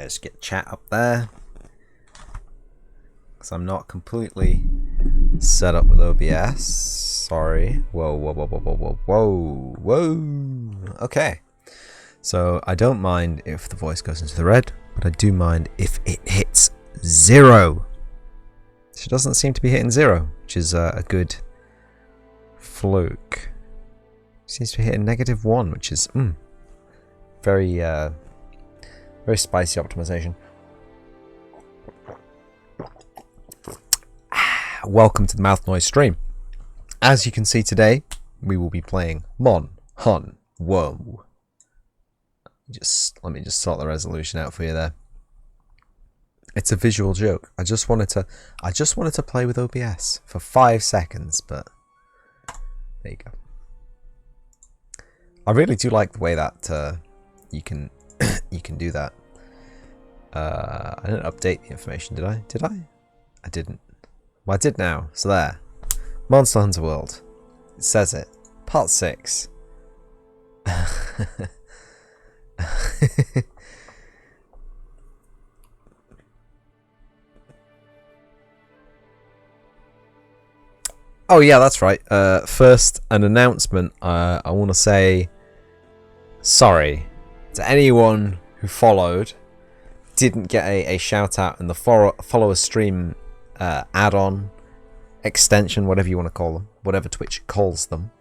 Let's get chat up there. Because I'm not completely set up with OBS. Sorry. Whoa, whoa, whoa, whoa, whoa, whoa, whoa. Okay. So I don't mind if the voice goes into the red, but I do mind if it hits 0. She doesn't seem to be hitting 0, which is a good fluke. Seems to be hitting -1, which is very very spicy optimization. Welcome to the Mouth Noise stream. As you can see today, we will be playing MonHunWo. Let me just sort the resolution out for you there. It's a visual joke. I just wanted to play with OBS for 5 seconds, but there you go. I really do like the way that you can do that. I didn't update the information, did I? Did I? I didn't. Well, I did now. So there. Monster Hunter World. It says it. Part 6. Oh yeah, that's right. First, an announcement. I want to say sorry to anyone who followed, didn't get a shout out in the follow a stream add-on, extension, whatever you want to call them, whatever Twitch calls them.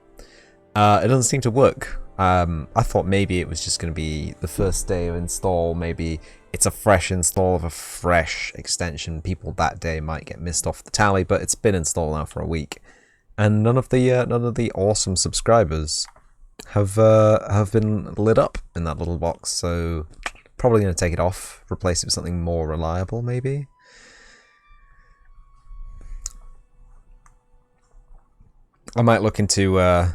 It doesn't seem to work. I thought maybe it was just going to be the first day of install. Maybe it's a fresh install of a fresh extension. People that day might get missed off the tally, but it's been installed now for a week, and none of the awesome subscribers have been lit up in that little box. So probably going to take it off, replace it with something more reliable, maybe. I might look into. I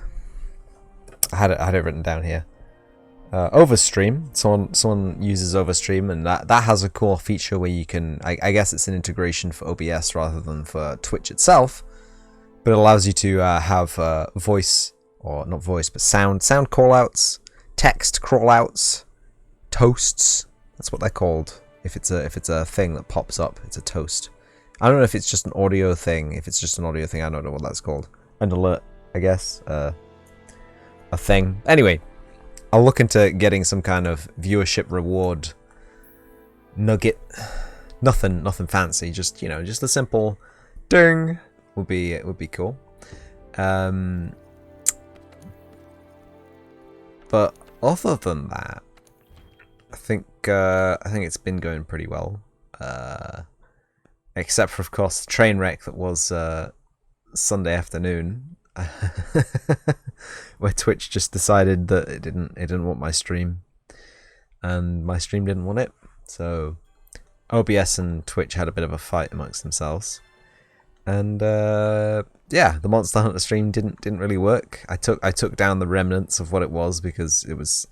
had it written down here. Overstream. Someone uses Overstream, and that has a cool feature where you can. I guess it's an integration for OBS rather than for Twitch itself, but it allows you to have voice, or not voice, but sound callouts, text crawlouts, toasts. That's what they're called. If it's a thing that pops up, it's a toast. I don't know if it's just an audio thing. If it's just an audio thing, I don't know what that's called. An alert, I guess. A thing. Anyway, I'll look into getting some kind of viewership reward nugget. Nothing fancy. Just just a simple ding would be cool. But other than that, I think it's been going pretty well. Except for, of course, the train wreck that was Sunday afternoon, where Twitch just decided that it didn't want my stream, and my stream didn't want it. So OBS and Twitch had a bit of a fight amongst themselves, and yeah, the Monster Hunter stream didn't really work. I took down the remnants of what it was because it was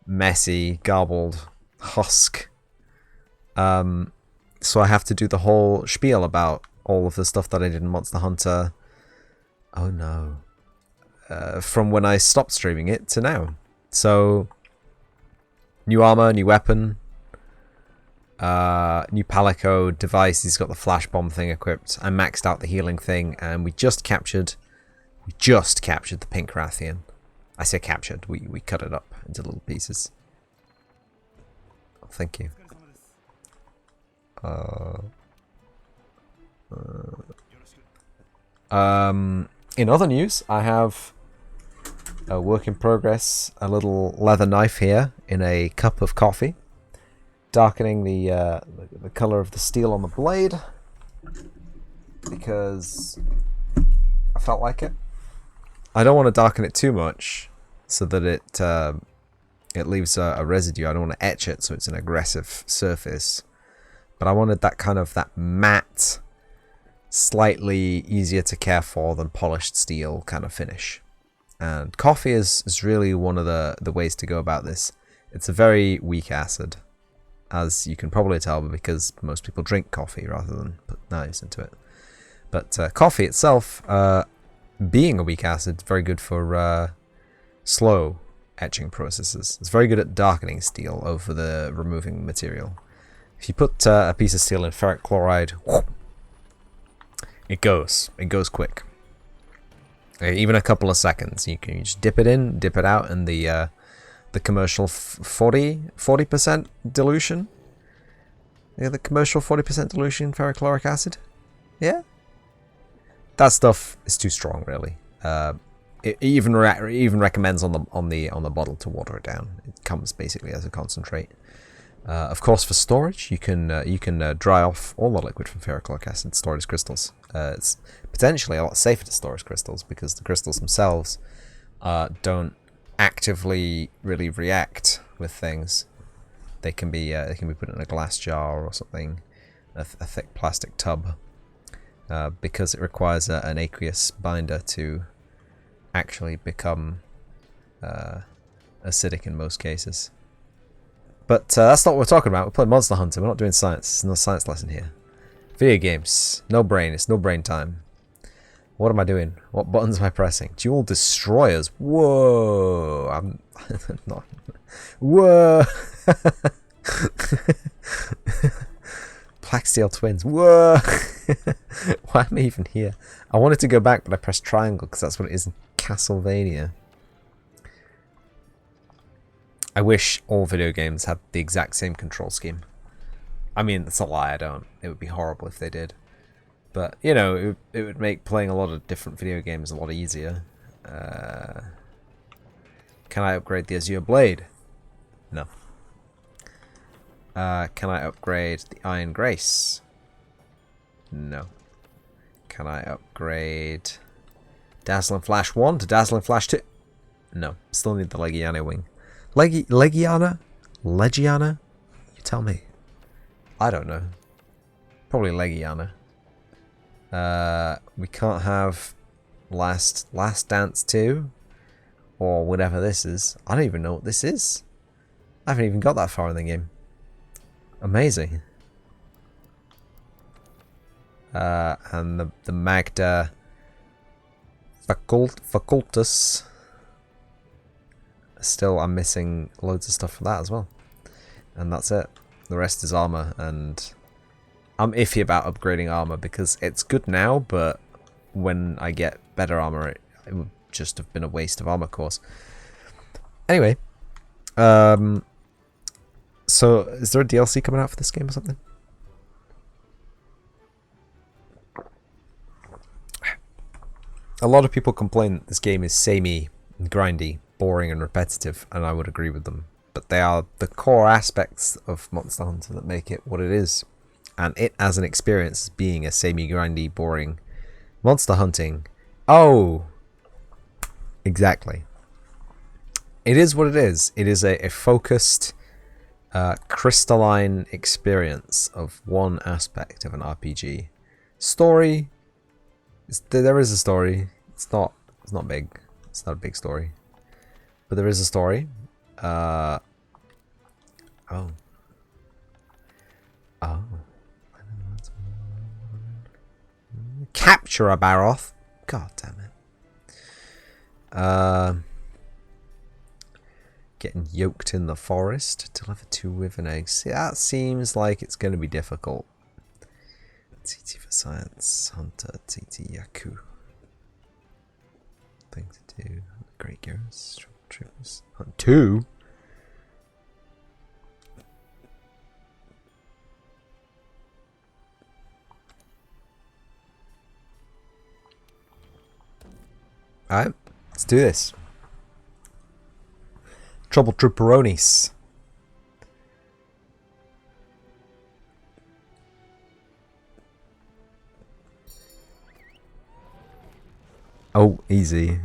messy, garbled husk. So I have to do the whole spiel about all of the stuff that I did in Monster Hunter. Oh no. From when I stopped streaming it to now. So, new armor, new weapon, new Palico device. He's got the flash bomb thing equipped. I maxed out the healing thing, and we just captured the pink Rathian. I say captured. We cut it up into little pieces. Oh, thank you. In other news, I have a work in progress, a little leather knife here in a cup of coffee, darkening the color of the steel on the blade because I felt like it. I don't want to darken it too much so that it leaves a residue. I don't want to etch it so it's an aggressive surface, but I wanted that matte, slightly easier to care for than polished steel kind of finish. And coffee is really one of the ways to go about this. It's a very weak acid, as you can probably tell because most people drink coffee rather than put knives into it. But coffee itself, being a weak acid, very good for slow etching processes. It's very good at darkening steel over the removing material. If you put a piece of steel in ferric chloride, it goes quick. Even a couple of seconds. You can just dip it in, dip it out, and the commercial 40% dilution. Yeah, the commercial 40% dilution ferrochloric acid. Yeah, that stuff is too strong, really. It even recommends on the bottle to water it down. It comes basically as a concentrate. Of course, for storage, you can dry off all the liquid from ferrochloric acid, store it as crystals. It's potentially a lot safer to store as crystals because the crystals themselves don't actively really react with things. They can be put in a glass jar or something, a thick plastic tub, because it requires an aqueous binder to actually become acidic in most cases. But that's not what we're talking about. We're playing Monster Hunter. We're not doing science. It's not a science lesson here. Video games. No brain. It's no brain time. What am I doing? What buttons am I pressing? Dual destroyers. Whoa. I'm not. Whoa. Black Steel Twins. Whoa. Why am I even here? I wanted to go back, but I pressed triangle because that's what it is in Castlevania. I wish all video games had the exact same control scheme. I mean, that's a lie, I don't. It would be horrible if they did. But, you know, it would make playing a lot of different video games a lot easier. Can I upgrade the Azure Blade? No. Can I upgrade the Iron Grace? No. Can I upgrade Dazzling Flash 1 to Dazzling Flash 2? No. Still need the Legiana wing. Legiana? Legiana? You tell me. I don't know. Probably Legiana. We can't have Last Dance 2 or whatever this is. I don't even know what this is. I haven't even got that far in the game. Amazing. And the Magda Facultas. Still, I'm missing loads of stuff for that as well. And that's it. The rest is armor, and I'm iffy about upgrading armor because it's good now, but when I get better armor, it would just have been a waste of armor cores. Anyway, so is there a DLC coming out for this game or something? A lot of people complain that this game is samey and grindy, boring and repetitive, and I would agree with them. But they are the core aspects of Monster Hunter that make it what it is. And it as an experience being a samey, grindy, boring monster hunting. Oh! Exactly. It is what it is. It is a focused, crystalline experience of one aspect of an RPG. Story. There is a story. It's not big. It's not a big story. But there is a story. Oh. Capture a Baroth. God damn it. Getting yoked in the forest. Deliver 2 wyvern eggs. That seems like it's going to be difficult. TT for science. Hunter. TT Yaku. Thing to do. Great gears. Troopers. Hunt 2. Alright, let's do this. Trouble Trooperonis. Oh, easy.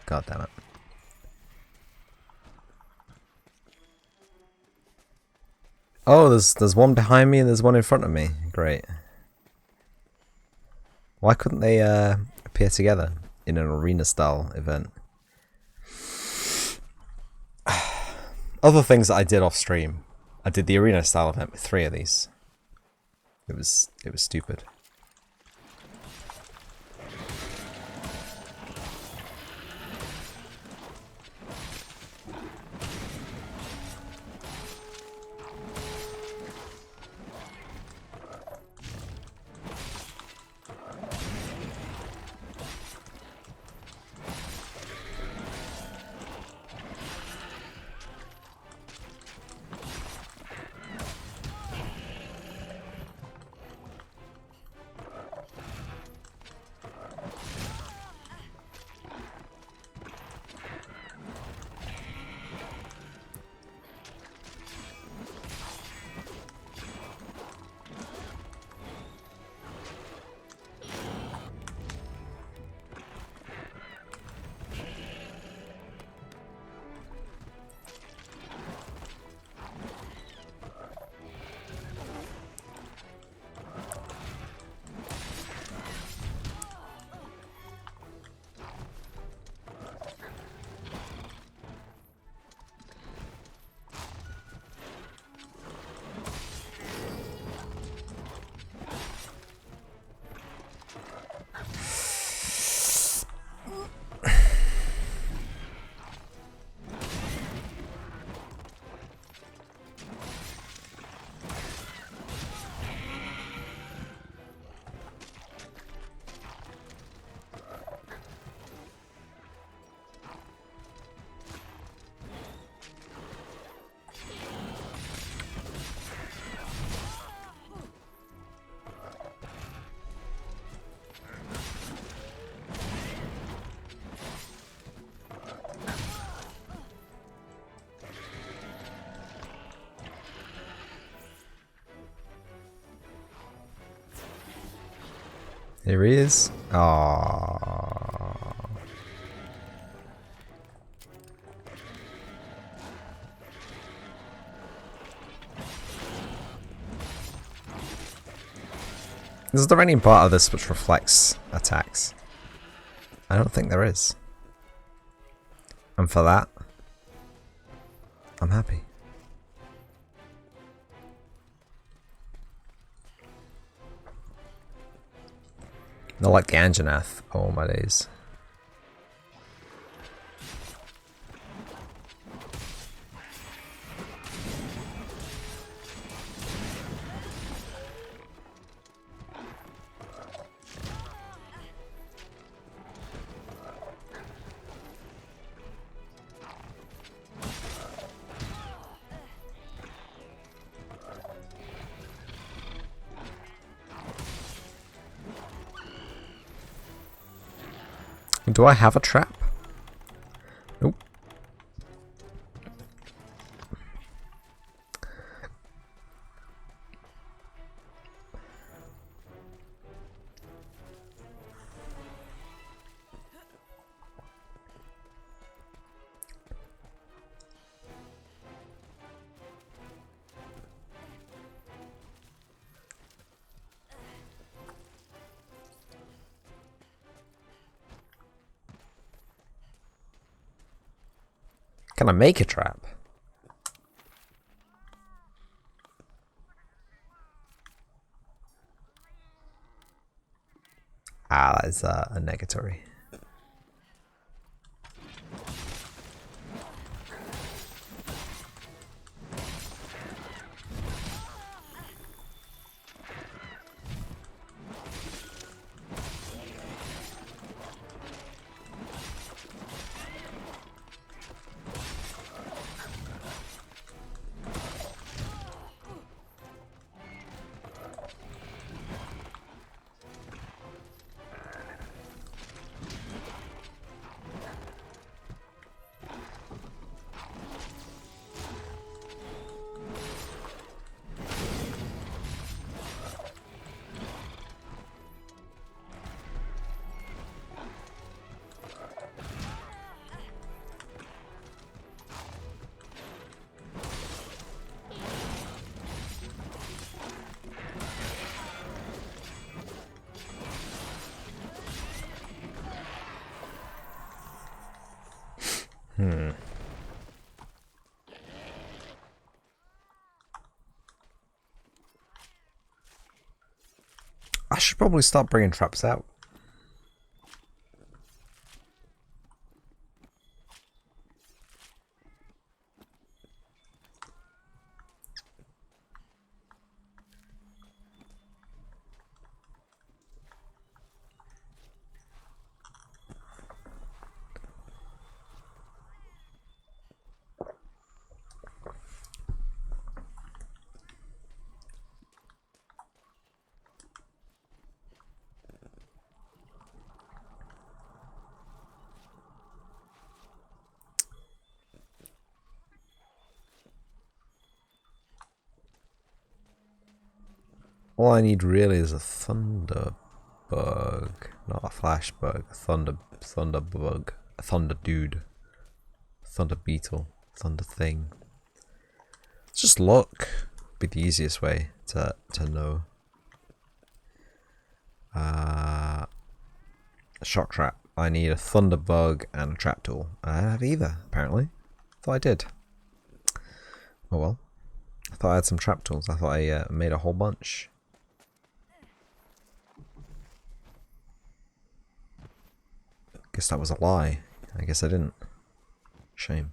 God damn it. Oh, there's one behind me and there's one in front of me. Great. Why couldn't they appear together in an arena style event? Other things that I did off stream. I did the arena style event with 3 of these. It was stupid. Here he is. Aww. Is there any part of this which reflects attacks? I don't think there is. And for that, I'm happy. Not like the Anjanath. Oh my days. Do I have a trap? Nope. Can I make a trap? Ah, that is a negatory. I should probably start bringing traps out. All I need really is a thunder bug, not a flash bug. A thunder bug, a thunder dude, thunder beetle, thunder thing. Just look. Be the easiest way to know. Shock trap. I need a thunder bug and a trap tool. I don't have either, apparently. Thought I did. Oh well. I thought I had some trap tools. I thought I made a whole bunch. Guess that was a lie. I guess I didn't. Shame.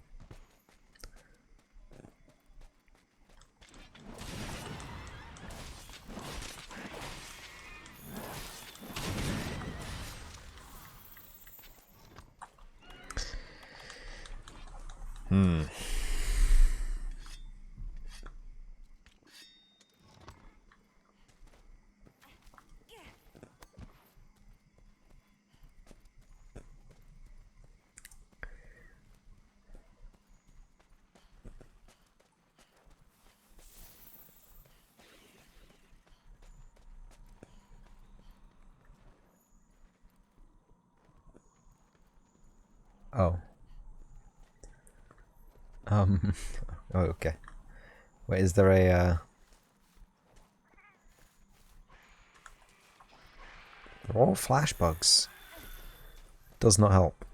Oh. Oh, okay. Wait, is there a, They're all flash bugs. Does not help.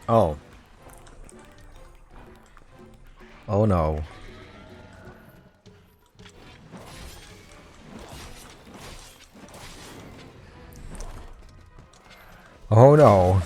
Oh. Oh no. Oh no.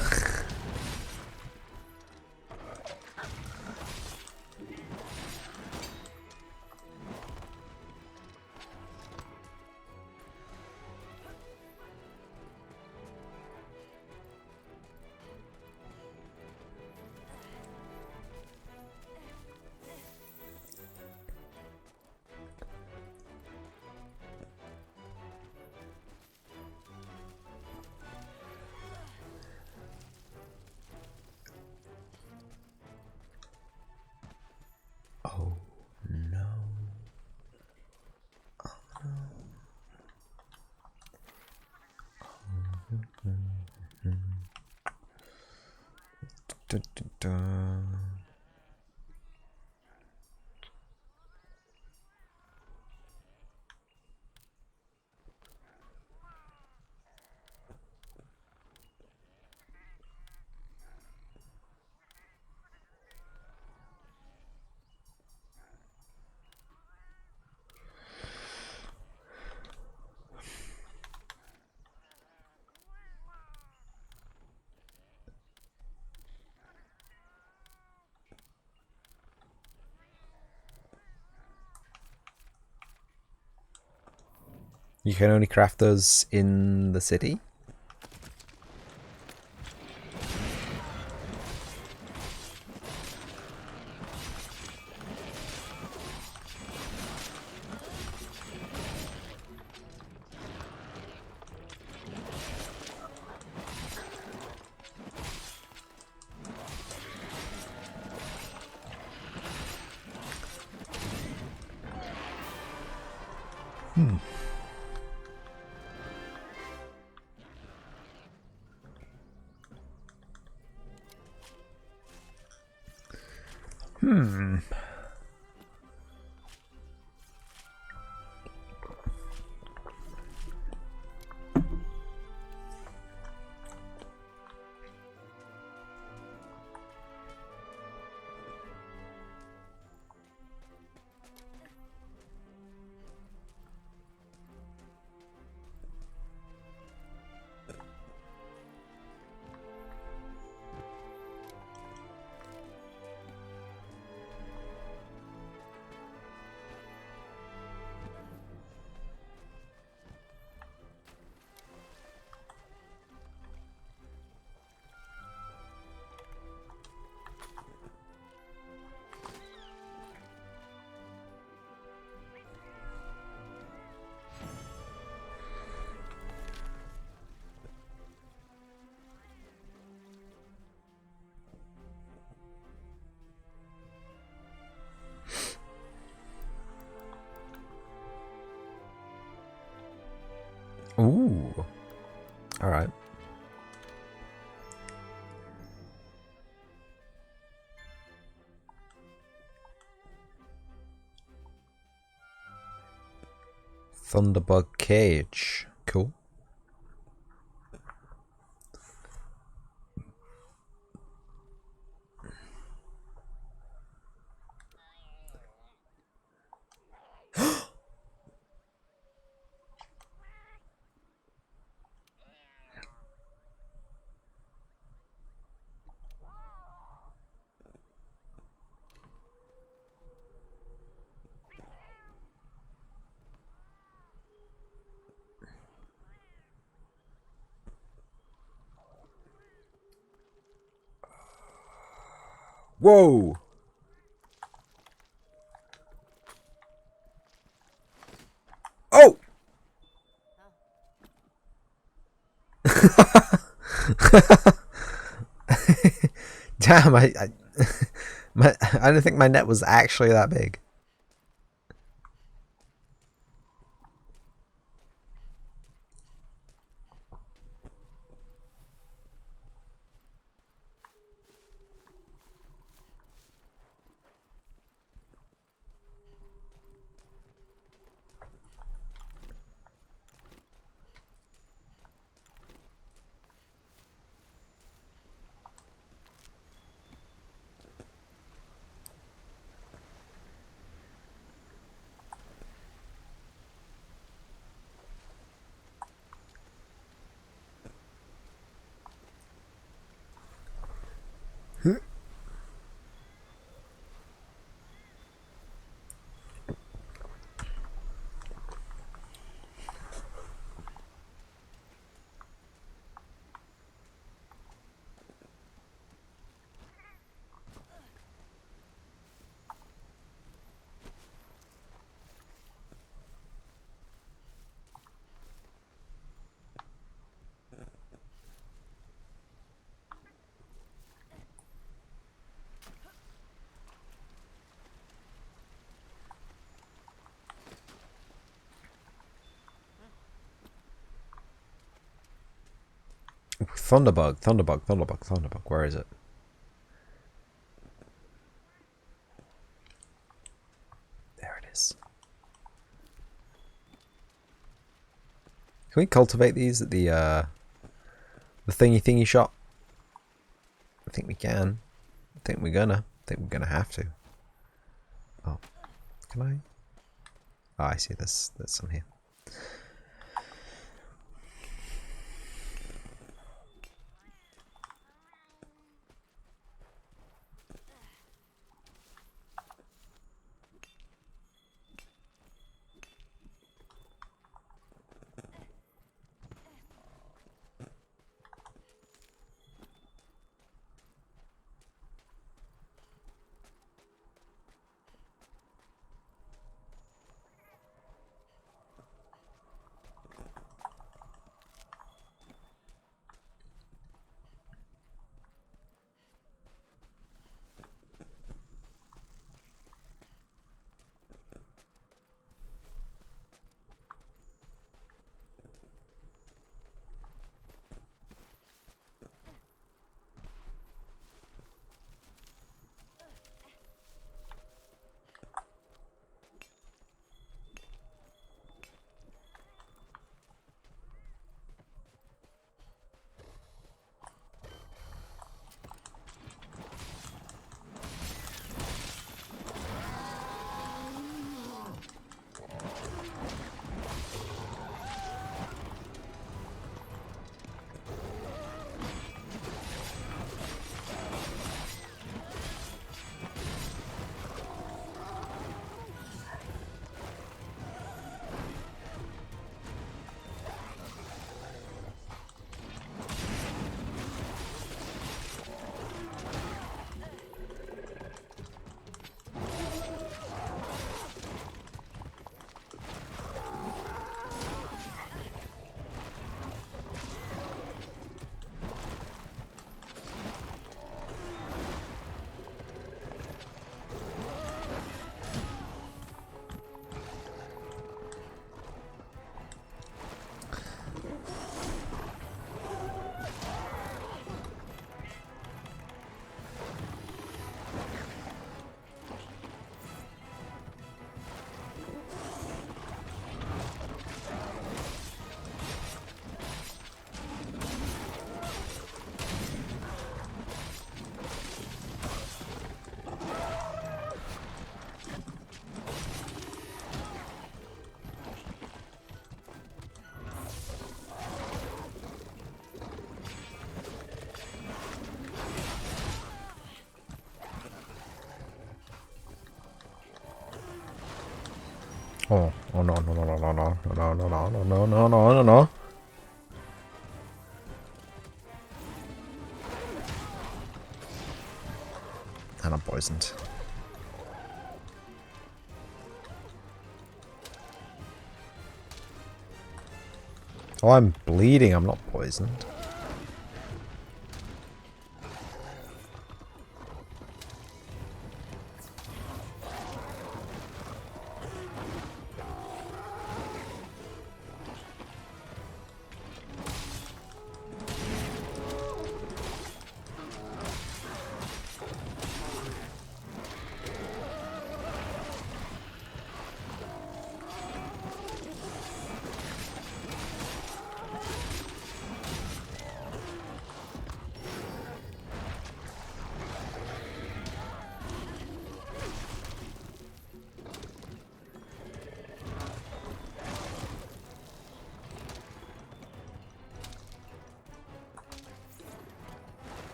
Oh no. Dun, dun, dun. You can only craft those in the city? Hmm. Hmm. Ooh. All right. Thunderbug cage. Cool. Whoa. Oh. Damn, I don't think my net was actually that big. Thunderbug, Thunderbug, Thunderbug, Thunderbug. Where is it? There it is. Can we cultivate these at the thingy shop? I think we can. I think we're gonna have to. Oh, can I? Oh, I see. There's some here. Oh, oh no, no, no, no, no, no, no, no, no, no, no, no, no, no, no. And I'm poisoned. Oh, I'm bleeding, I'm not poisoned.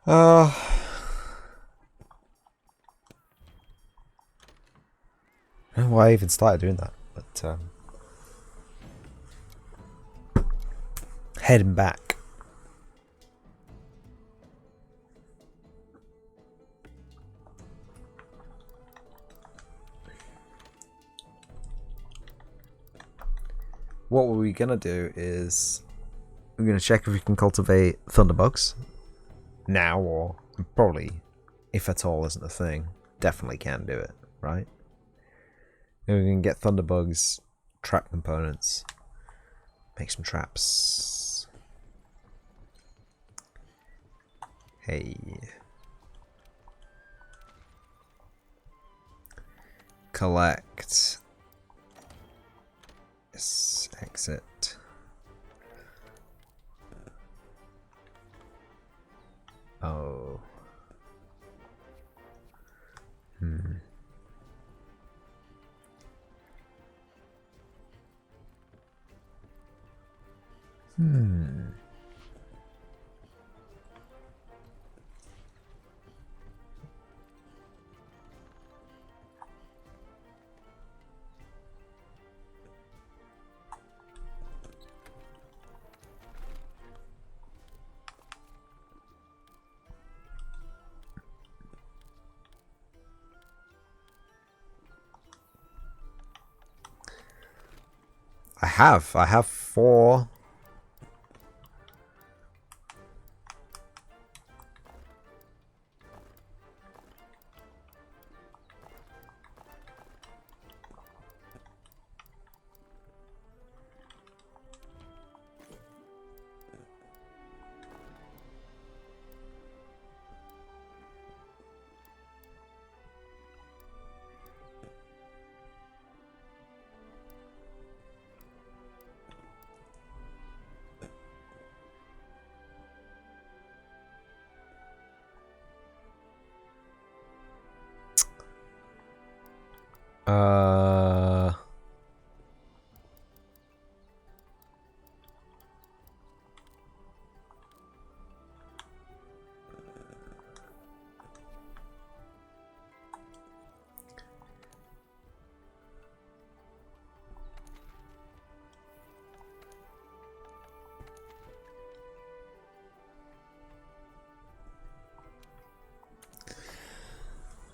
Uh, I don't know why I even started doing that, but heading back. What we're gonna do is we're gonna check if we can cultivate thunderbugs now, or probably, if at all isn't a thing, definitely can do it, right? And we can get thunderbugs, trap components, make some traps. Hey. Collect. Yes, exit. Oh. Hmm. I have 4.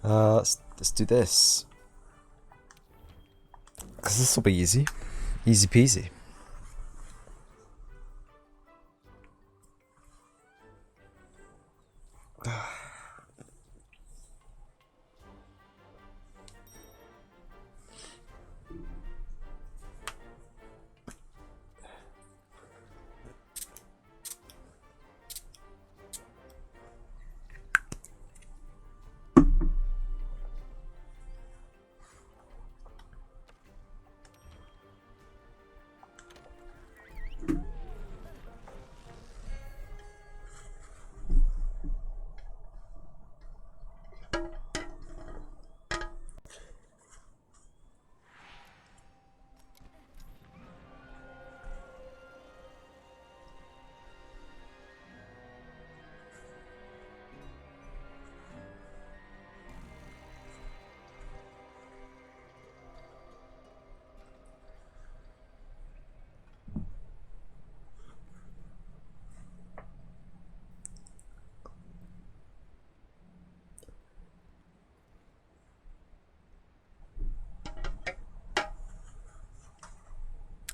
Uh, let's do this. Because this will be easy. Easy peasy.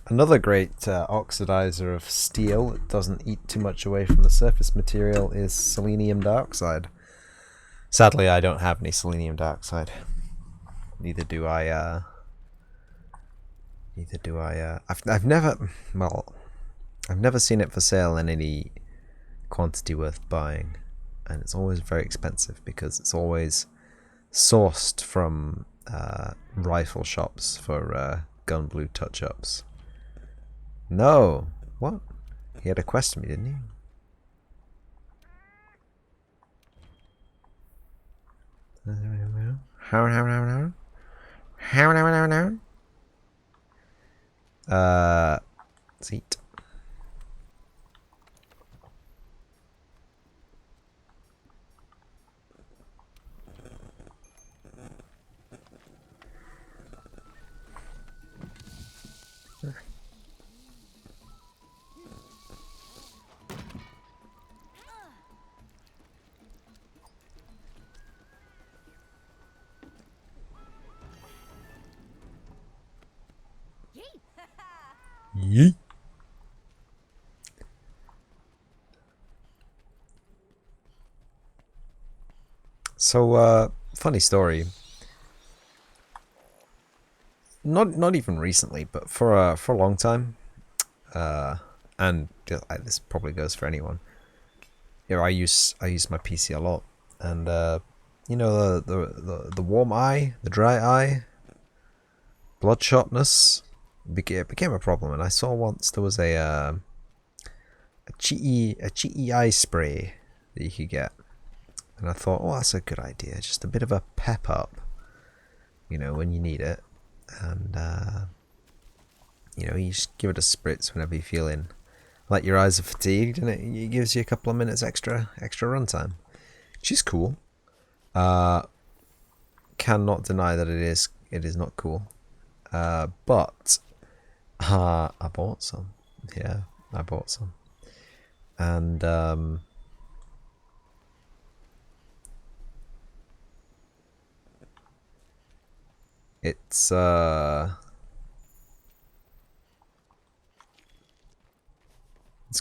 Another great oxidizer of steel that doesn't eat too much away from the surface material is selenium dioxide. Sadly, I don't have any selenium dioxide. Neither do I. I've never. Well, I've never seen it for sale in any quantity worth buying, and it's always very expensive because it's always sourced from rifle shops for gun blue touch-ups. No, what? He had a quest for me, didn't he? Seat. Yeet. So, funny story. Not even recently, but for a long time, and this probably goes for anyone. You know, I use my PC a lot, and you know the warm eye, the dry eye, bloodshotness became a problem, and I saw once there was a cheaty eye spray that you could get, and I thought, oh, that's a good idea, just a bit of a pep up, you know, when you need it, and you know, you just give it a spritz whenever you're feeling like your eyes are fatigued, and it gives you a couple of minutes extra runtime, which is cool. Cannot deny that it is not cool. But I bought some. Yeah, I bought some. And it's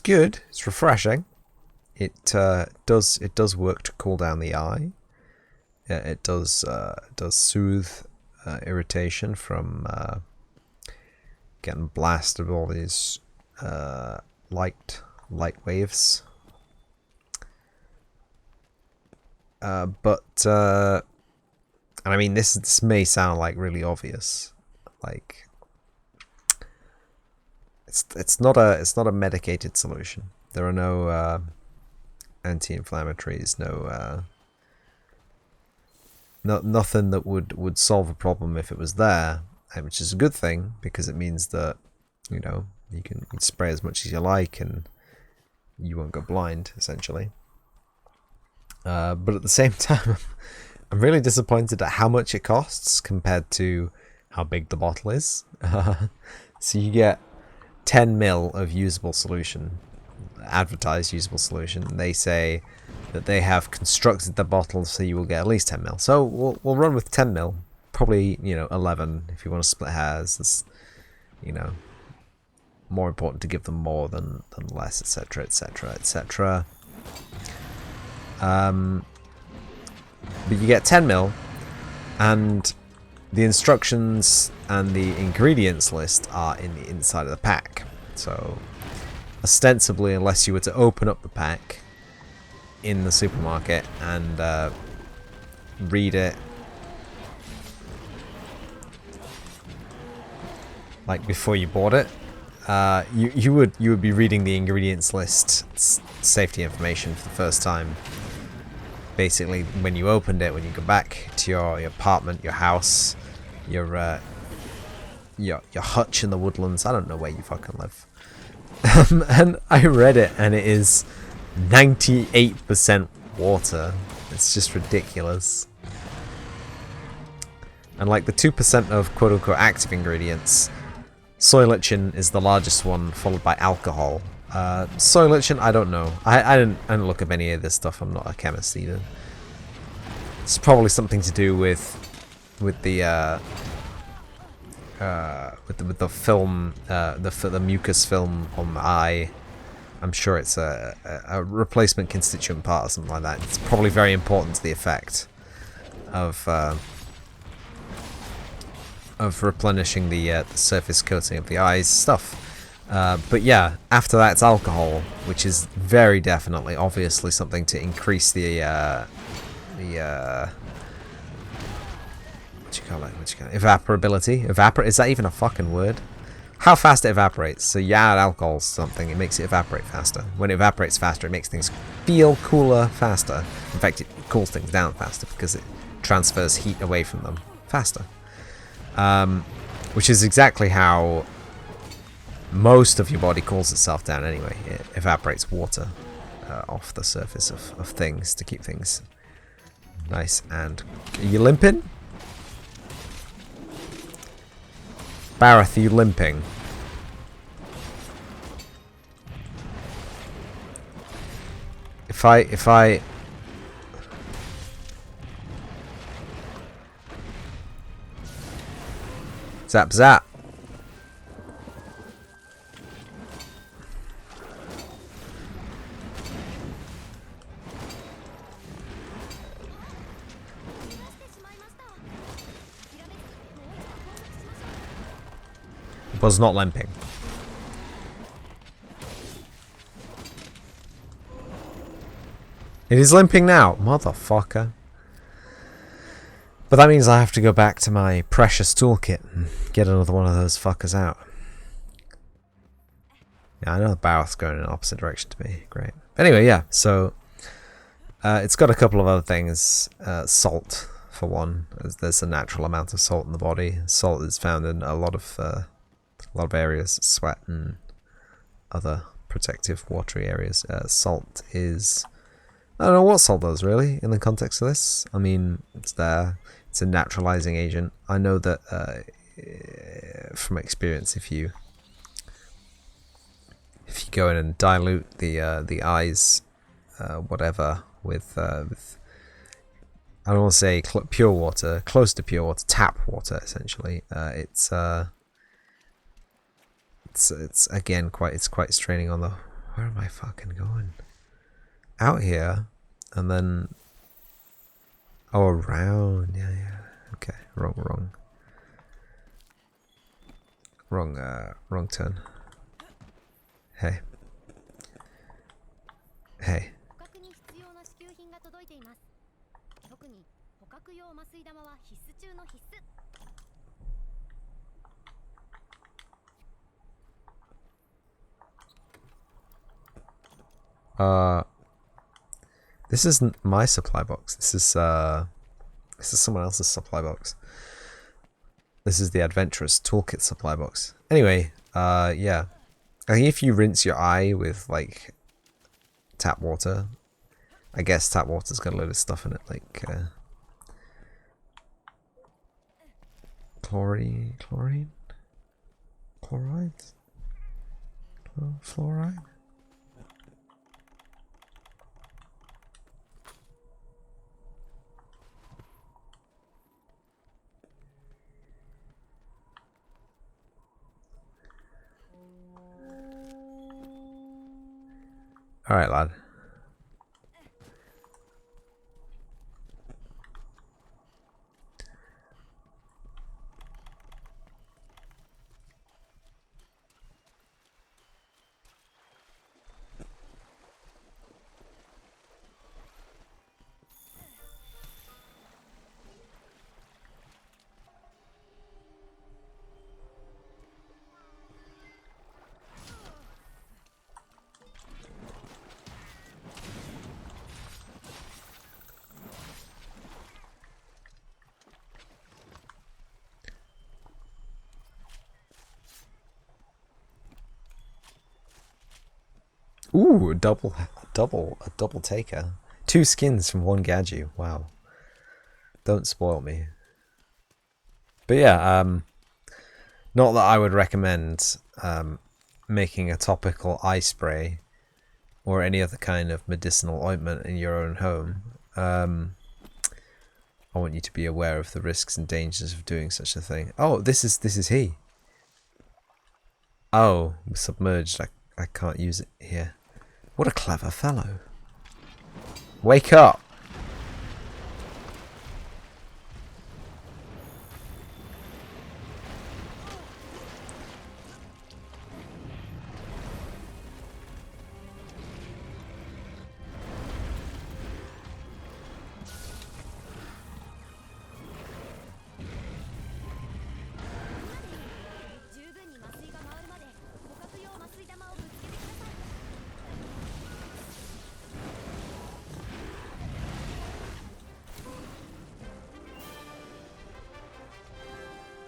good. It's refreshing. It does work to cool down the eye. It does soothe irritation from getting blasted with all these light waves. But and I mean, this may sound like really obvious, like it's not a medicated solution. There are no anti-inflammatories, nothing that would solve a problem if it was there, which is a good thing, because it means that, you know, you can spray as much as you like and you won't go blind, essentially. But at the same time, I'm really disappointed at how much it costs compared to how big the bottle is. So you get 10 mil of usable solution, advertised usable solution. They say that they have constructed the bottle so you will get at least 10 mil. So we'll run with 10 mil, probably, you know, 11 if you want to split hairs. It's, you know, more important to give them more than less, etc., etc., etc. But you get 10 mil, and the instructions and the ingredients list are in the inside of the pack. So ostensibly, unless you were to open up the pack in the supermarket and read it like before you bought it, you would be reading the ingredients list safety information for the first time. Basically, when you opened it, when you go back to your apartment, your house, your hutch in the woodlands. I don't know where you fucking live. And I read it, and it is 98% water. It's just ridiculous. And like the 2% of quote-unquote active ingredients, soy lichen is the largest one, followed by alcohol. Soy lichen, I don't know. I didn't look up any of this stuff. I'm not a chemist either. It's probably something to do with the film, the mucus film on the eye. I'm sure it's a replacement constituent part or something like that. It's probably very important to the effect of replenishing the surface coating of the eyes stuff. But yeah, after that it's alcohol, which is very definitely, obviously, something to increase the what you call it? Evaporability. Is that even a fucking word? How fast it evaporates. So you add alcohol to something, it makes it evaporate faster. When it evaporates faster, it makes things feel cooler faster. In fact, it cools things down faster because it transfers heat away from them faster. Which is exactly how most of your body cools itself down anyway. It evaporates water off the surface of things to keep things nice and... Are you limping? Bareth, are you limping? If I zap zap. Was not limping. It is limping now, motherfucker. But that means I have to go back to my precious toolkit and get another one of those fuckers out. Yeah, I know the Barroth's going in the opposite direction to me. Great. Anyway, yeah, so it's got a couple of other things. Salt, for one. There's a natural amount of salt in the body. Salt is found in a lot of areas, sweat and other protective watery areas. Salt is, I don't know what salt does really in the context of this. I mean, it's there. It's a naturalizing agent. I know that from experience, if you go in and dilute the eyes, whatever, with I don't want to say pure water, close to pure water, tap water essentially. It's again quite straining on the. Where am I fucking going? Out here, and then around. Yeah. Okay, wrong turn. Hey. This isn't my supply box. This is someone else's supply box. This is the Adventurous Toolkit supply box. Anyway, yeah. I think if you rinse your eye with like tap water, I guess tap water's got a load of stuff in it, like chloride, fluoride. All right, lad. Ooh, a double taker. 2 skins from 1 Gadget. Wow. Don't spoil me. But yeah, not that I would recommend making a topical eye spray or any other kind of medicinal ointment in your own home. I want you to be aware of the risks and dangers of doing such a thing. Oh, this is he. Oh, submerged. I can't use it here. What a clever fellow. Wake up.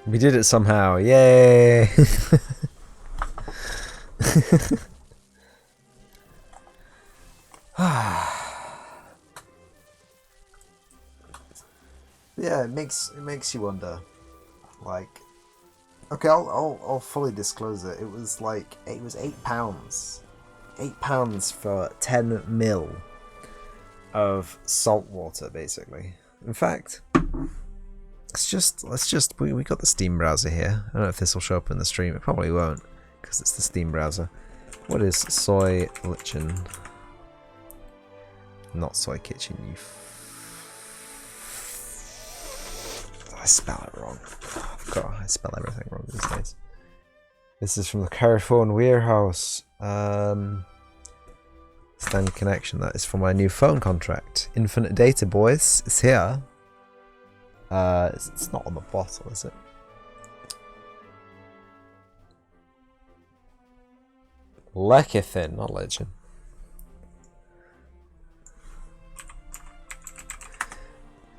We did it somehow. Yay! Yeah, it makes you wonder. Like, okay, I'll fully disclose it. It was like £8. £8 for 10 mil of salt water, basically. In fact, we got the Steam browser here. I don't know if this will show up in the stream. It probably won't, because it's the Steam browser. What is soy lichen? Not soy kitchen, you I spell it wrong. Oh, God, I spell everything wrong these days. This is from the Carphone Warehouse. Standing connection. That is for my new phone contract. Infinite data, boys. It's here. It's not on the bottle, is it? Lecithin, not legend.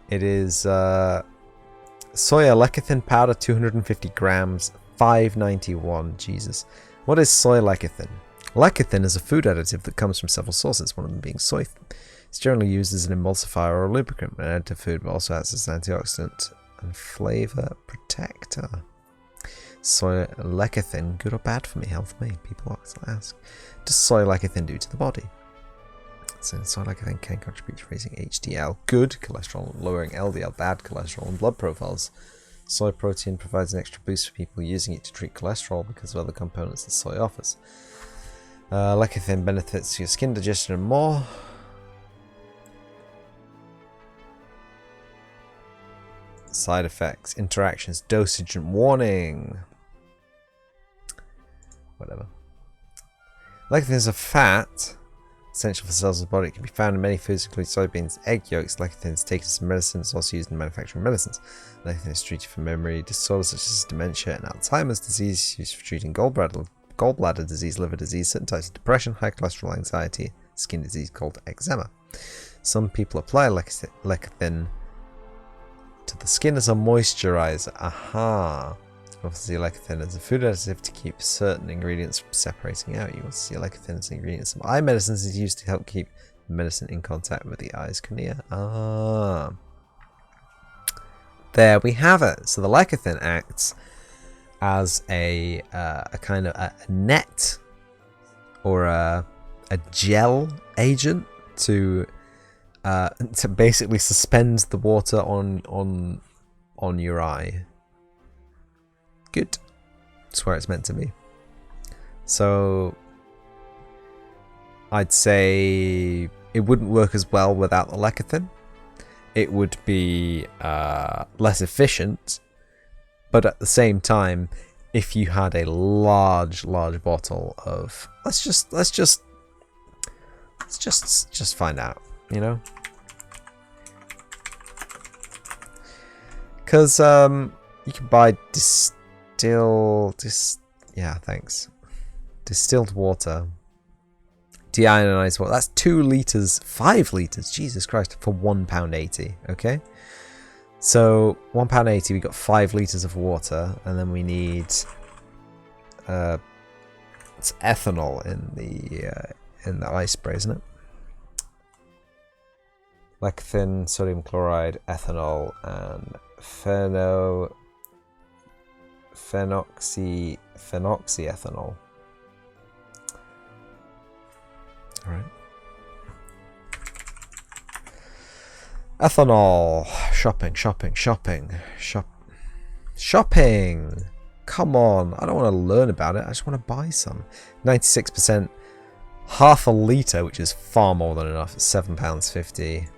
It is soya lecithin powder, 250 grams, $5.91. Jesus. What is soy lecithin? Lecithin is a food additive that comes from several sources, one of them being soy. It's generally used as an emulsifier or a lubricant when added to food, but also acts as an antioxidant and flavor protector. Soy lecithin, good or bad for me, health me? People ask. What does soy lecithin do to the body? So soy lecithin can contribute to raising HDL, good cholesterol, lowering LDL, bad cholesterol, and blood profiles. Soy protein provides an extra boost for people using it to treat cholesterol because of other components that soy offers. Lecithin benefits your skin, digestion, and more. Side effects, interactions, dosage, and warning. Whatever. Lecithin is a fat essential for cells of the body. It can be found in many foods, including soybeans, egg yolks. Lecithin is taken as medicine. It's also used in manufacturing medicines. Lecithin is treated for memory disorders such as dementia and Alzheimer's disease. Used for treating gallbladder disease, liver disease, certain types of depression, high cholesterol, anxiety, skin disease called eczema. Some people apply lecithin to the skin as a moisturizer. Aha! Obviously, lecithin is a food additive to keep certain ingredients from separating out. You want to see lecithin as an ingredient. Some eye medicines is used to help keep medicine in contact with the eye's cornea. Ah. There we have it. So the lecithin acts as a kind of a net or a gel agent to basically suspend the water on your eye. Good. That's where it's meant to be. So I'd say it wouldn't work as well without the lecithin. It would be less efficient, but at the same time, if you had a large bottle of, let's just find out, you know, because you can buy distilled water, deionized water. That's 2 liters, 5 liters. Jesus Christ, for £1.80. Okay. So £1.80, we got 5 liters of water, and then we need it's ethanol in the eye spray, isn't it? Lecithin, sodium chloride, ethanol, and phenoxyethanol. All right. Ethanol. Shopping. Come on. I don't want to learn about it. I just want to buy some. 96%. Half a litre, which is far more than enough. It's £7.50.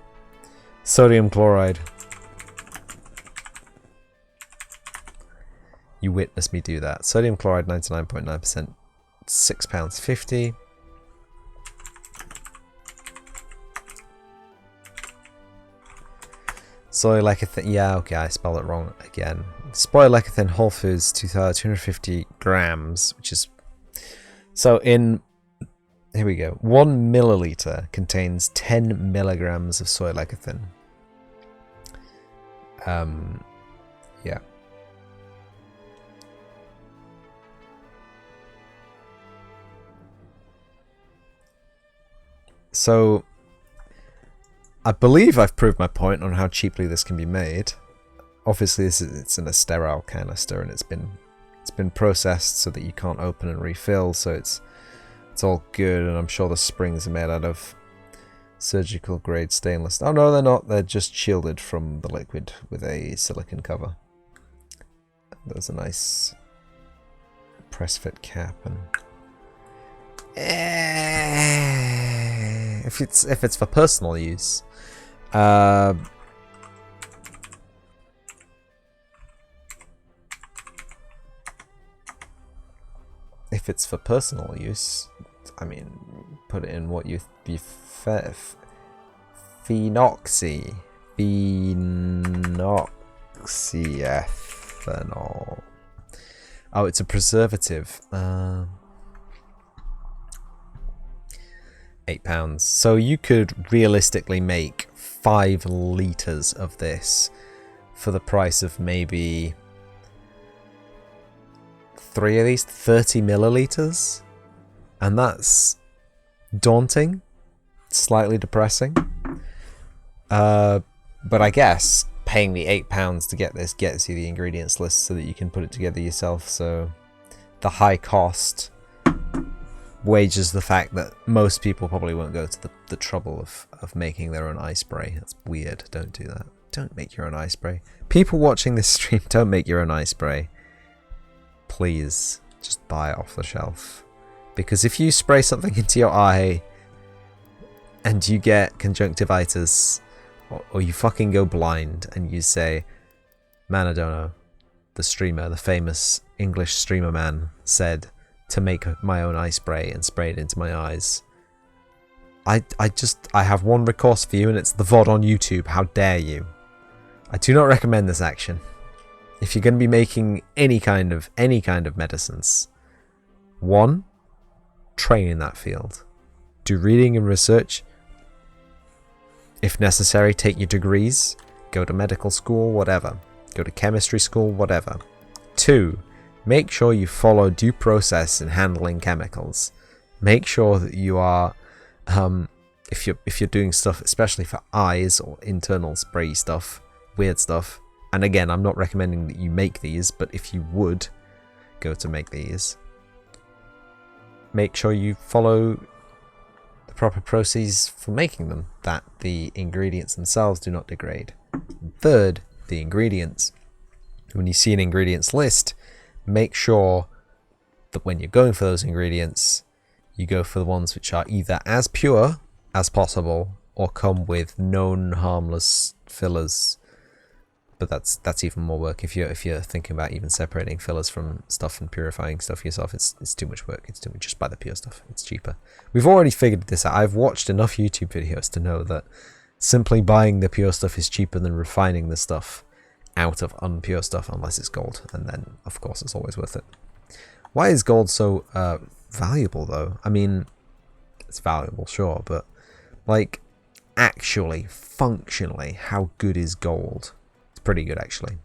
Sodium chloride. You witnessed me do that. Sodium chloride, 99.9%. £6.50. Soy lecithin, yeah, okay, I spelled it wrong again. Soy lecithin, Whole Foods, 250 grams, which is... So in... Here we go. 1 milliliter contains 10 milligrams of soy lecithin. Yeah. So... I believe I've proved my point on how cheaply this can be made. Obviously, it's in a sterile canister, and it's been processed so that you can't open and refill. So it's all good, and I'm sure the springs are made out of Surgical grade stainless. Oh no, they're not. They're just shielded from the liquid with a silicone cover. There's a nice press fit cap, and if it's for personal use, if it's for personal use, I mean, put it in what you phenoxy ethanol. Oh, it's a preservative. £8. So you could realistically make 5 liters of this for the price of maybe 3 of these, 30 milliliters, and that's daunting, slightly depressing. But I guess paying the £8 to get this gets you the ingredients list so that you can put it together yourself. So the high cost wages the fact that most people probably won't go to the trouble of making their own eye spray. That's weird. Don't do that. Don't make your own eye spray. People watching this stream, don't make your own eye spray. Please, just buy it off the shelf. Because if you spray something into your eye and you get conjunctivitis, or you fucking go blind and you say, Manadono, the streamer, the famous English streamer man, said to make my own eye spray and spray it into my eyes. I have one recourse for you, and it's the VOD on YouTube. How dare you? I do not recommend this action. If you're going to be making any kind of medicines, 1, train in that field. Do reading and research. If necessary, take your degrees. Go to medical school, whatever. Go to chemistry school, whatever. 2, make sure you follow due process in handling chemicals. Make sure that you are, if you're doing stuff, especially for eyes or internal spray stuff, weird stuff. And again, I'm not recommending that you make these, but if you would go to make these, make sure you follow the proper processes for making them, that the ingredients themselves do not degrade. 3rd, the ingredients. When you see an ingredients list, make sure that when you're going for those ingredients, you go for the ones which are either as pure as possible or come with known harmless fillers. But that's even more work. If you're thinking about even separating fillers from stuff and purifying stuff yourself, it's too much work. It's too much. Just buy the pure stuff. It's cheaper. We've already figured this out. I've watched enough YouTube videos to know that simply buying the pure stuff is cheaper than refining the stuff out of unpure stuff, unless it's gold, and then of course it's always worth it. Why is gold so valuable though? I mean, it's valuable, sure, but like actually, functionally, how good is gold? Pretty good actually,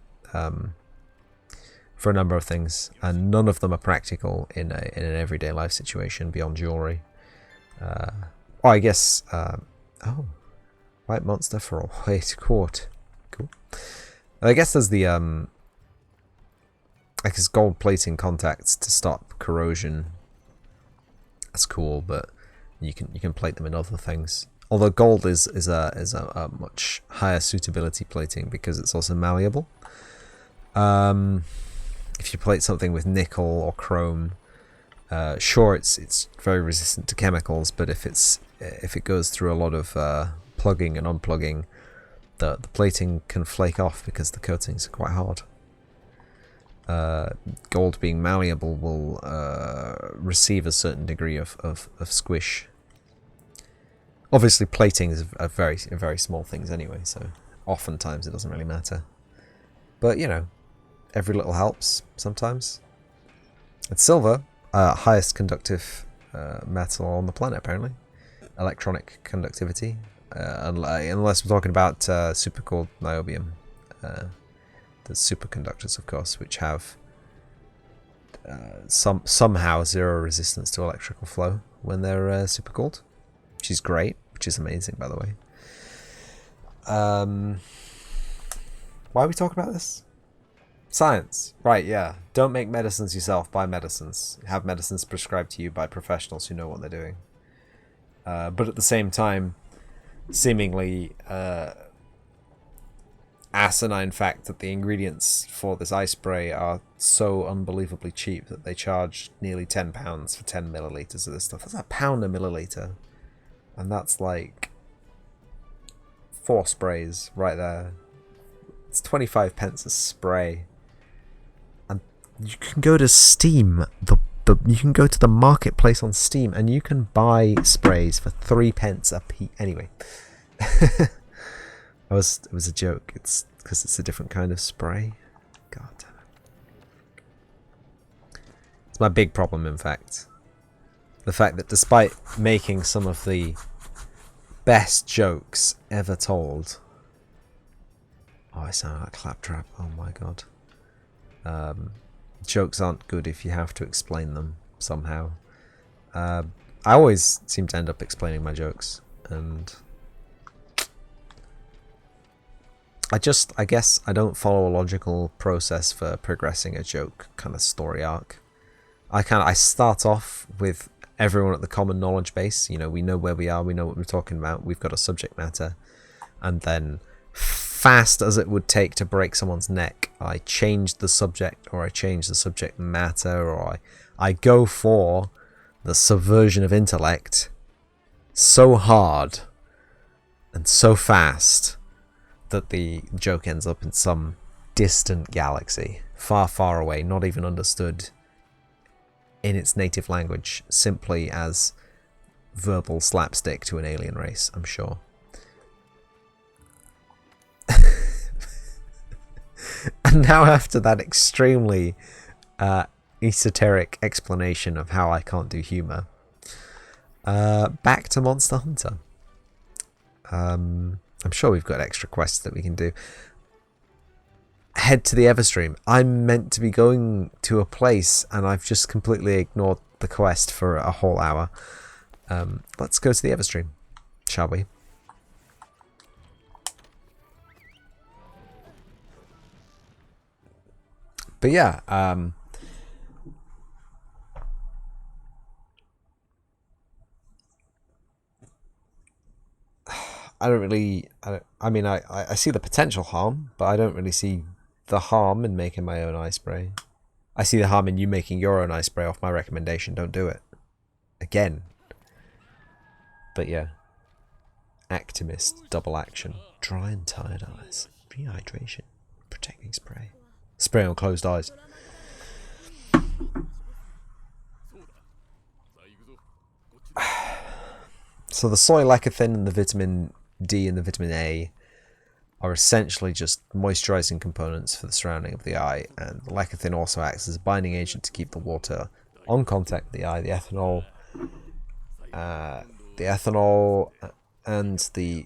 for a number of things, and none of them are practical in an everyday life situation beyond jewelry. I guess white monster for a white quart. Cool. I guess there's the I guess gold plating contacts to stop corrosion. That's cool, but you can plate them in other things. Although gold is a much higher suitability plating because it's also malleable. If you plate something with nickel or chrome, sure, it's very resistant to chemicals, but if it goes through a lot of plugging and unplugging, the plating can flake off because the coatings are quite hard. Gold being malleable will receive a certain degree of squish. Obviously, plating is a very small things anyway, so oftentimes it doesn't really matter. But you know, every little helps sometimes. And silver, highest conductive metal on the planet apparently. Electronic conductivity, unless we're talking about supercooled niobium. The superconductors, of course, which have somehow zero resistance to electrical flow when they're supercooled, which is great. Which is amazing, by the way. Why are we talking about this? Science. Right, yeah. Don't make medicines yourself. Buy medicines. Have medicines prescribed to you by professionals who know what they're doing. But at the same time, seemingly asinine fact that the ingredients for this eye spray are so unbelievably cheap that they charge nearly £10 for 10 milliliters of this stuff. That's £1 a milliliter, and that's like 4 sprays right there. It's 25p a spray, and you can go to Steam. You can go to the marketplace on Steam, and you can buy sprays for 3p a piece. Anyway. It was a joke. It's because it's a different kind of spray. God damn it. It's my big problem, in fact. The fact that despite making some of the best jokes ever told... Oh, I sound like Claptrap. Oh my god. Jokes aren't good if you have to explain them somehow. I always seem to end up explaining my jokes, and... I guess I don't follow a logical process for progressing a joke kind of story arc. I start off with everyone at the common knowledge base. You know, we know where we are, we know what we're talking about, we've got a subject matter, and then fast as it would take to break someone's neck, I change the subject, or I change the subject matter, or I go for the subversion of intellect so hard and so fast that the joke ends up in some distant galaxy, far, far away, not even understood in its native language, simply as verbal slapstick to an alien race, I'm sure. And now, after that extremely esoteric explanation of how I can't do humour, back to Monster Hunter. I'm sure we've got extra quests that we can do. Head to the Everstream. I'm meant to be going to a place, and I've just completely ignored the quest for a whole hour. Let's go to the Everstream, shall we? But yeah, I don't really... I mean, I see the potential harm, but I don't really see the harm in making my own eye spray. I see the harm in you making your own eye spray off my recommendation. Don't do it. Again. But yeah. Actimist, double action. Dry and tired eyes. Rehydration. Protecting spray. Spray on closed eyes. So the soy lecithin and the vitamin D and the vitamin A are essentially just moisturizing components for the surrounding of the eye, and the lecithin also acts as a binding agent to keep the water on contact with the eye. The ethanol and the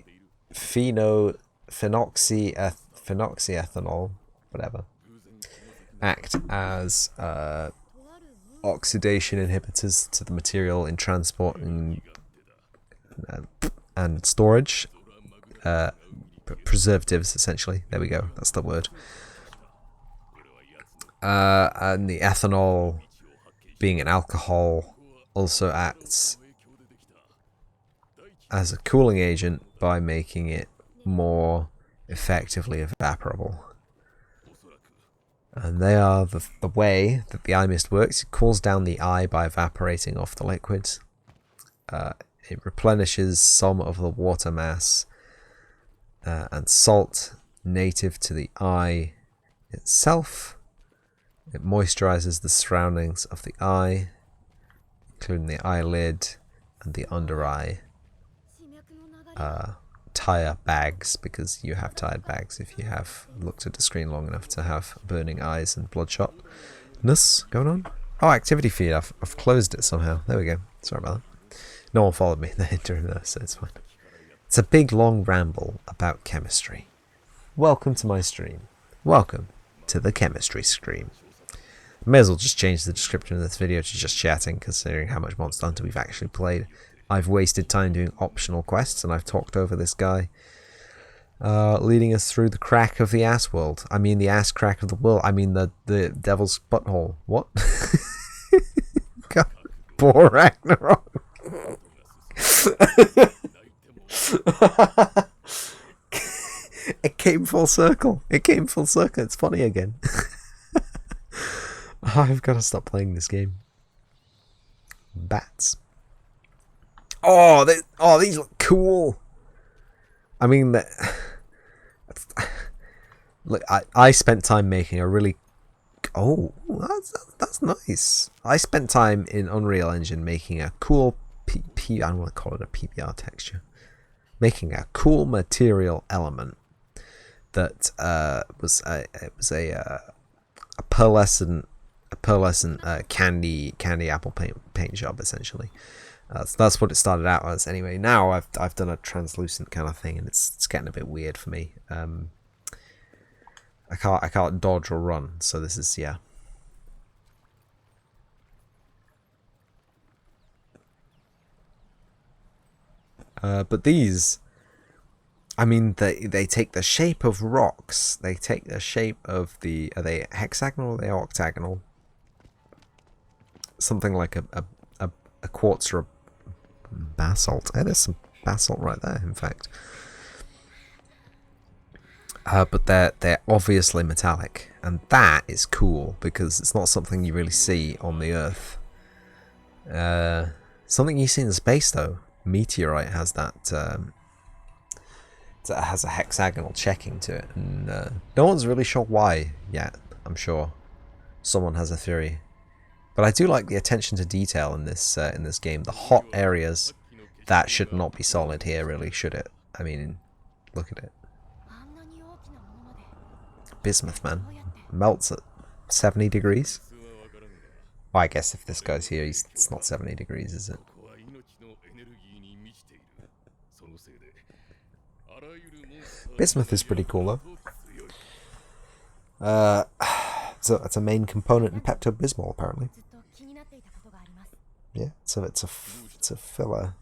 phenoxyethanol, whatever, act as oxidation inhibitors to the material in transport and storage. Preservatives, essentially. There we go. That's the word. And the ethanol, being an alcohol, also acts as a cooling agent by making it more effectively evaporable. And they are the way that the eye mist works. It cools down the eye by evaporating off the liquid. It replenishes some of the water mass and salt native to the eye itself. It moisturizes the surroundings of the eye, including the eyelid and the under eye tire bags, because you have tired bags if you have looked at the screen long enough to have burning eyes and bloodshotness going on. Oh, activity feed. I've closed it somehow. There we go. Sorry about that. No one followed me during that, so it's fine. It's a big long ramble about chemistry. Welcome to my stream. Welcome to the chemistry stream. May as well just change the description of this video to just chatting, considering how much Monster Hunter we've actually played. I've wasted time doing optional quests, and I've talked over this guy, leading us through the crack of the ass world. I mean the ass crack of the world. I mean the devil's butthole. What? God, poor Ragnarok. It came full circle. It came full circle. It's funny again. I've got to stop playing this game. Bats. Oh, these look cool. I mean, look, I spent time making a really. Oh, that's nice. I spent time in Unreal Engine making a cool I don't want to call it a PBR texture. Making a cool material element that was a pearlescent candy apple paint job essentially. That's what it started out as. Anyway, now I've done a translucent kind of thing, and it's getting a bit weird for me. I can't dodge or run, so this is yeah. But these, I mean, they take the shape of rocks. They take the shape of the. Are they hexagonal or are they octagonal? Something like a quartz or a basalt. Hey, there's some basalt right there, in fact. But they're obviously metallic, and that is cool because it's not something you really see on the Earth. Something you see in space, though. Meteorite has that. It has a hexagonal checking to it, and no one's really sure why yet. I'm sure someone has a theory, but I do like the attention to detail in this game. The hot areas, that should not be solid here, really, should it? I mean, look at it. Bismuth, man, melts at 70 degrees. Well, I guess if this guy's here, it's not 70 degrees, is it? Bismuth is pretty cool, though. So it's a main component in Pepto-Bismol, apparently. Yeah, so it's a filler.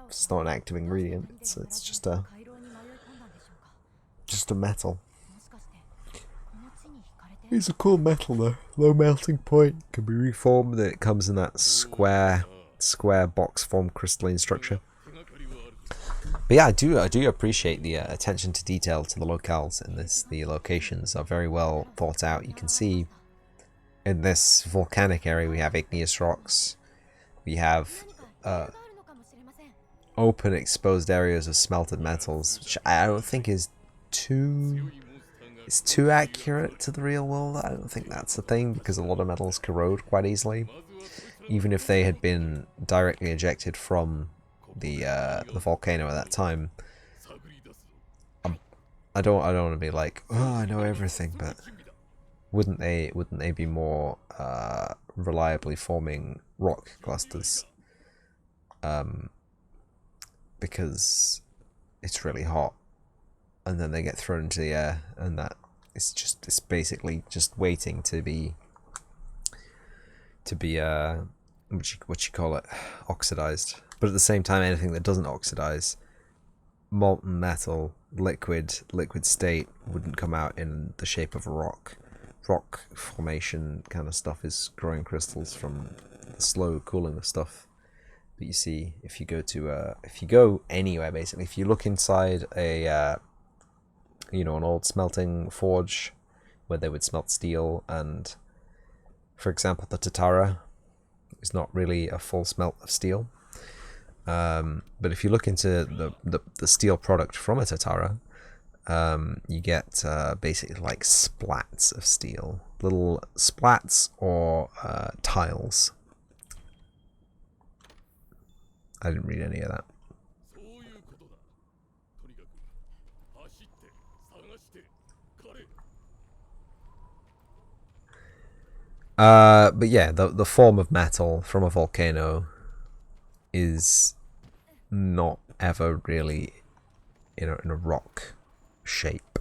It's not an active ingredient. It's just a metal. It's a cool metal, though. Low melting point, can be reformed. It comes in that square box form crystalline structure. But yeah, I do appreciate the attention to detail to the locales in this. The locations are very well thought out. You can see in this volcanic area we have igneous rocks. We have open exposed areas of smelted metals, which I don't think is too accurate to the real world. I don't think that's a thing because a lot of metals corrode quite easily, even if they had been directly ejected from the volcano at that time. I don't want to be like, oh, I know everything, but wouldn't they be more reliably forming rock clusters? Because it's really hot, and then they get thrown into the air, and it's basically just waiting to be what you call it, oxidized. But at the same time, anything that doesn't oxidize, molten metal, liquid state, wouldn't come out in the shape of a rock. Rock formation kind of stuff is growing crystals from the slow cooling of stuff. But you see, if you go anywhere, basically, if you look inside a an old smelting forge where they would smelt steel, and for example, the Tatara is not really a full smelt of steel. But if you look into the steel product from a Tatara, you get basically like splats of steel, little splats or tiles. I didn't read any of that. But yeah, the form of metal from a volcano is not ever really in a rock shape,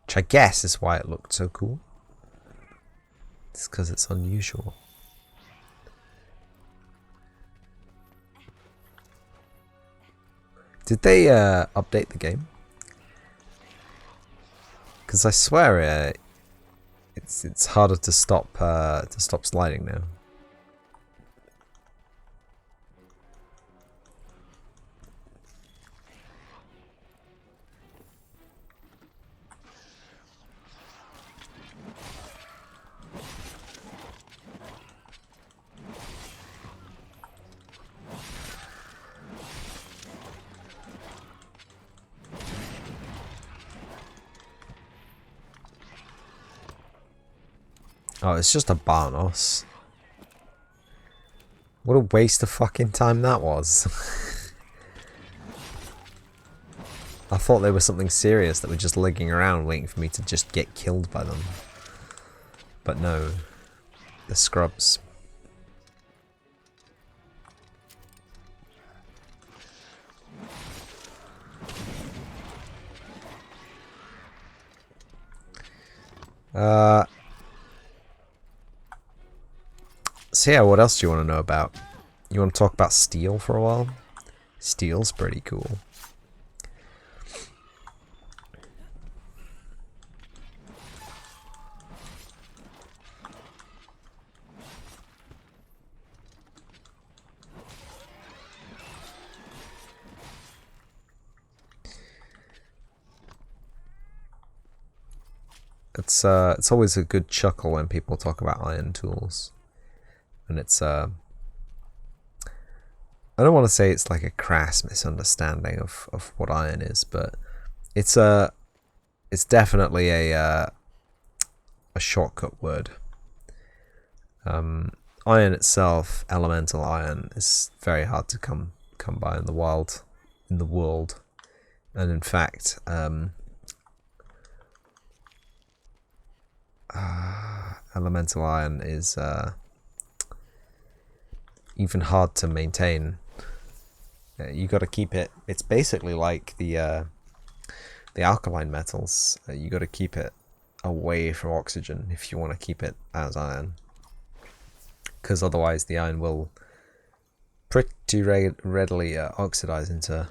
which I guess is why it looked so cool. It's because it's unusual. Did they update the game? Because I swear it's harder to stop sliding now. Oh, it's just a Barnos. What a waste of fucking time that was. I thought they were something serious that were just ligging around waiting for me to just get killed by them. But no. The scrubs. So yeah, what else do you want to know about? You want to talk about steel for a while? Steel's pretty cool. It's always a good chuckle when people talk about iron tools. And it's I don't want to say it's like a crass misunderstanding of what iron is, but it's definitely a shortcut word. Iron itself, elemental iron, is very hard to come by in the world, and in fact, elemental iron is even hard to maintain. You got to keep it. It's basically like the alkaline metals. You got to keep it away from oxygen if you want to keep it as iron, because otherwise the iron will pretty readily oxidize into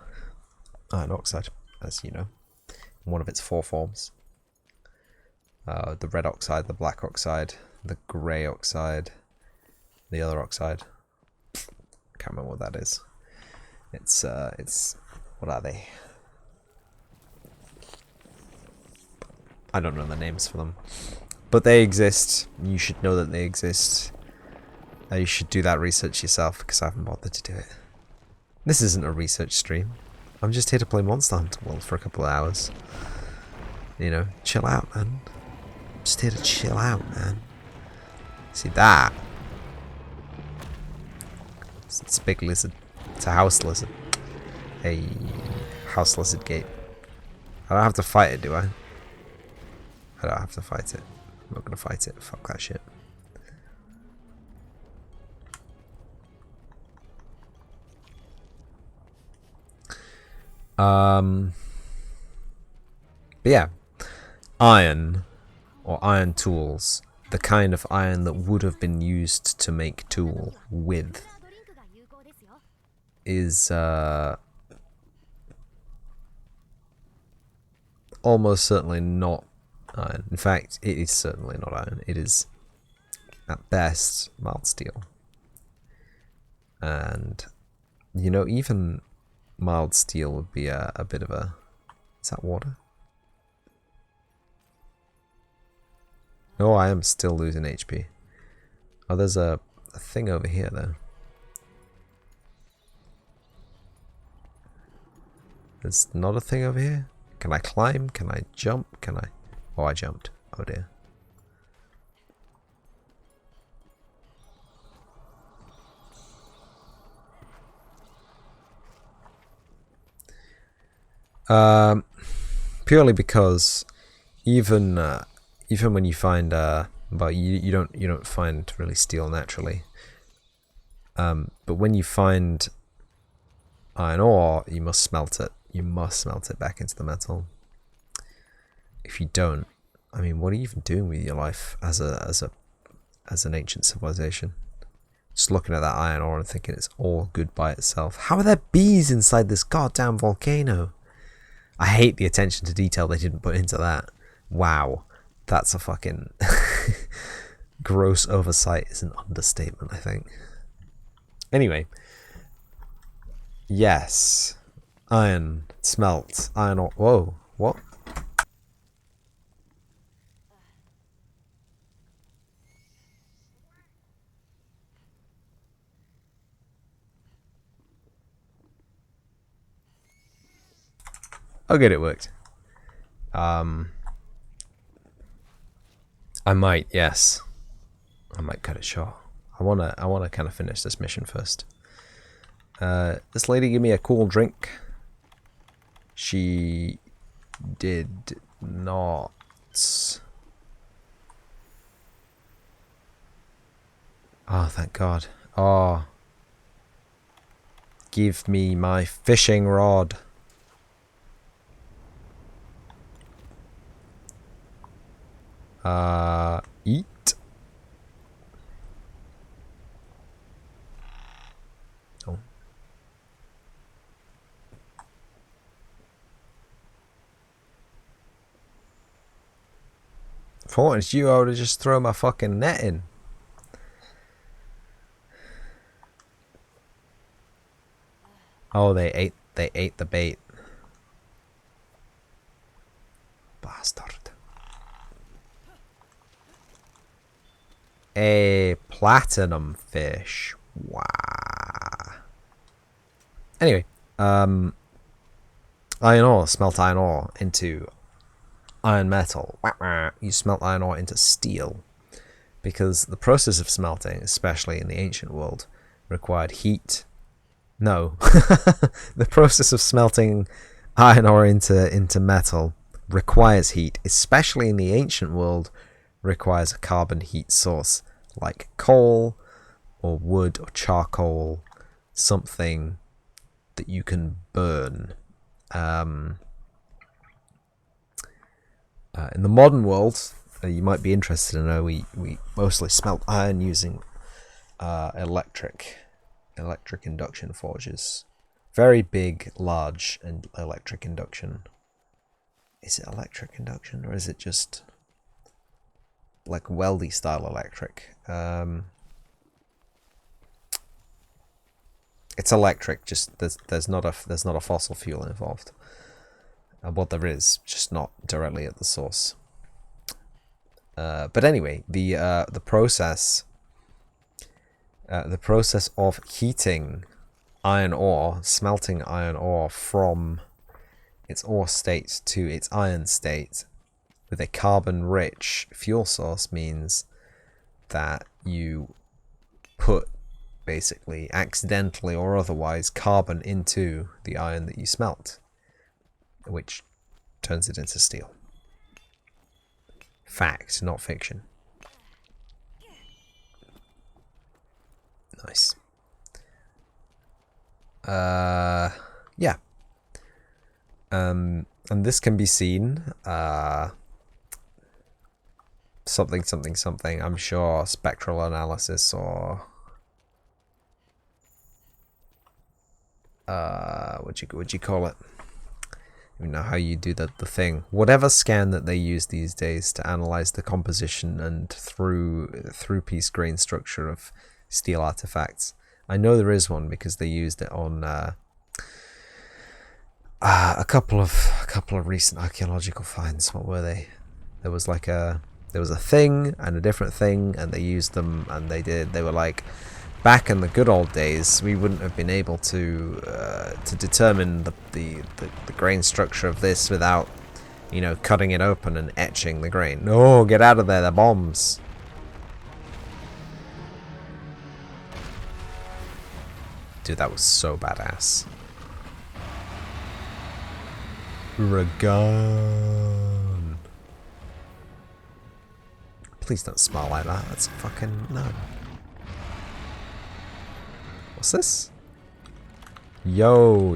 iron oxide, as you know, in one of its four forms. The red oxide, the black oxide, the grey oxide, the other oxide. I can't remember what that is. It's what are they? I don't know the names for them, but they exist. You should know that they exist. You should do that research yourself, because I haven't bothered to do it. This isn't a research stream. I'm just here to play Monster Hunter World for a couple of hours. You know, chill out, man. I'm just here to chill out, man. See that? It's a big lizard. It's a house lizard. A house lizard gate. I don't have to fight it, do I? I don't have to fight it. I'm not gonna fight it. Fuck that shit. But yeah, iron, or iron tools, the kind of iron that would have been used to make tool with, is almost certainly not iron. In fact, it is certainly not iron. It is, at best, mild steel. And, you know, even mild steel would be a bit of a... Is that water? No, I am still losing HP. Oh, there's a thing over here, though. There's not a thing over here? Can I climb? Can I jump? Can I... Oh, I jumped. Oh, dear. Purely because even when you find but you don't find really steel naturally. But when you find iron ore, you must smelt it. You must smelt it back into the metal. If you don't, I mean, what are you even doing with your life as an ancient civilization? Just looking at that iron ore and thinking it's all good by itself. How are there bees inside this goddamn volcano? I hate the attention to detail they didn't put into that. Wow. That's a fucking gross oversight is an understatement, I think. Anyway. Yes. Iron. Smelt. Iron ore. Whoa. What? Oh, good, it worked. I might, yes. I might cut it short. I wanna kind of finish this mission first. This lady gave me a cool drink. She did not. Oh, thank God. Oh. Give me my fishing rod. Eat. Oh. Thought it's you, I would have just thrown my fucking net in. Oh, they ate the bait. Bastard. A platinum fish. Wow. Anyway, iron ore, smelt iron ore into iron metal. You smelt iron ore into steel. Because the process of smelting, especially in the ancient world, required heat. No. The process of smelting iron ore into metal requires heat, especially in the ancient world, requires a carbon heat source like coal or wood or charcoal, something that you can burn. In the modern world, you might be interested to know we mostly smelt iron using electric induction forges. Very big, large, and electric induction. Is it electric induction or is it just like weldy style electric? It's electric. Just there's not a fossil fuel involved. What there is, just not directly at the source. But anyway, the process of heating iron ore, smelting iron ore from its ore state to its iron state with a carbon-rich fuel source means that you put basically accidentally or otherwise carbon into the iron that you smelt, which turns it into steel. Fact, not fiction. Nice. Yeah. And this can be seen. Something. I'm sure spectral analysis or would you call it? You know how you do the thing. Whatever scan that they use these days to analyze the composition and through piece grain structure of steel artifacts. I know there is one because they used it on a couple of recent archaeological finds. What were they? There was a thing and a different thing, and they used them, and they were like, back in the good old days, we wouldn't have been able to determine the grain structure of this without, you know, cutting it open and etching the grain. No, get out of there! They're bombs. Dude, that was so badass. Uragan. Please don't smile like that. That's fucking no. What's this? Yo.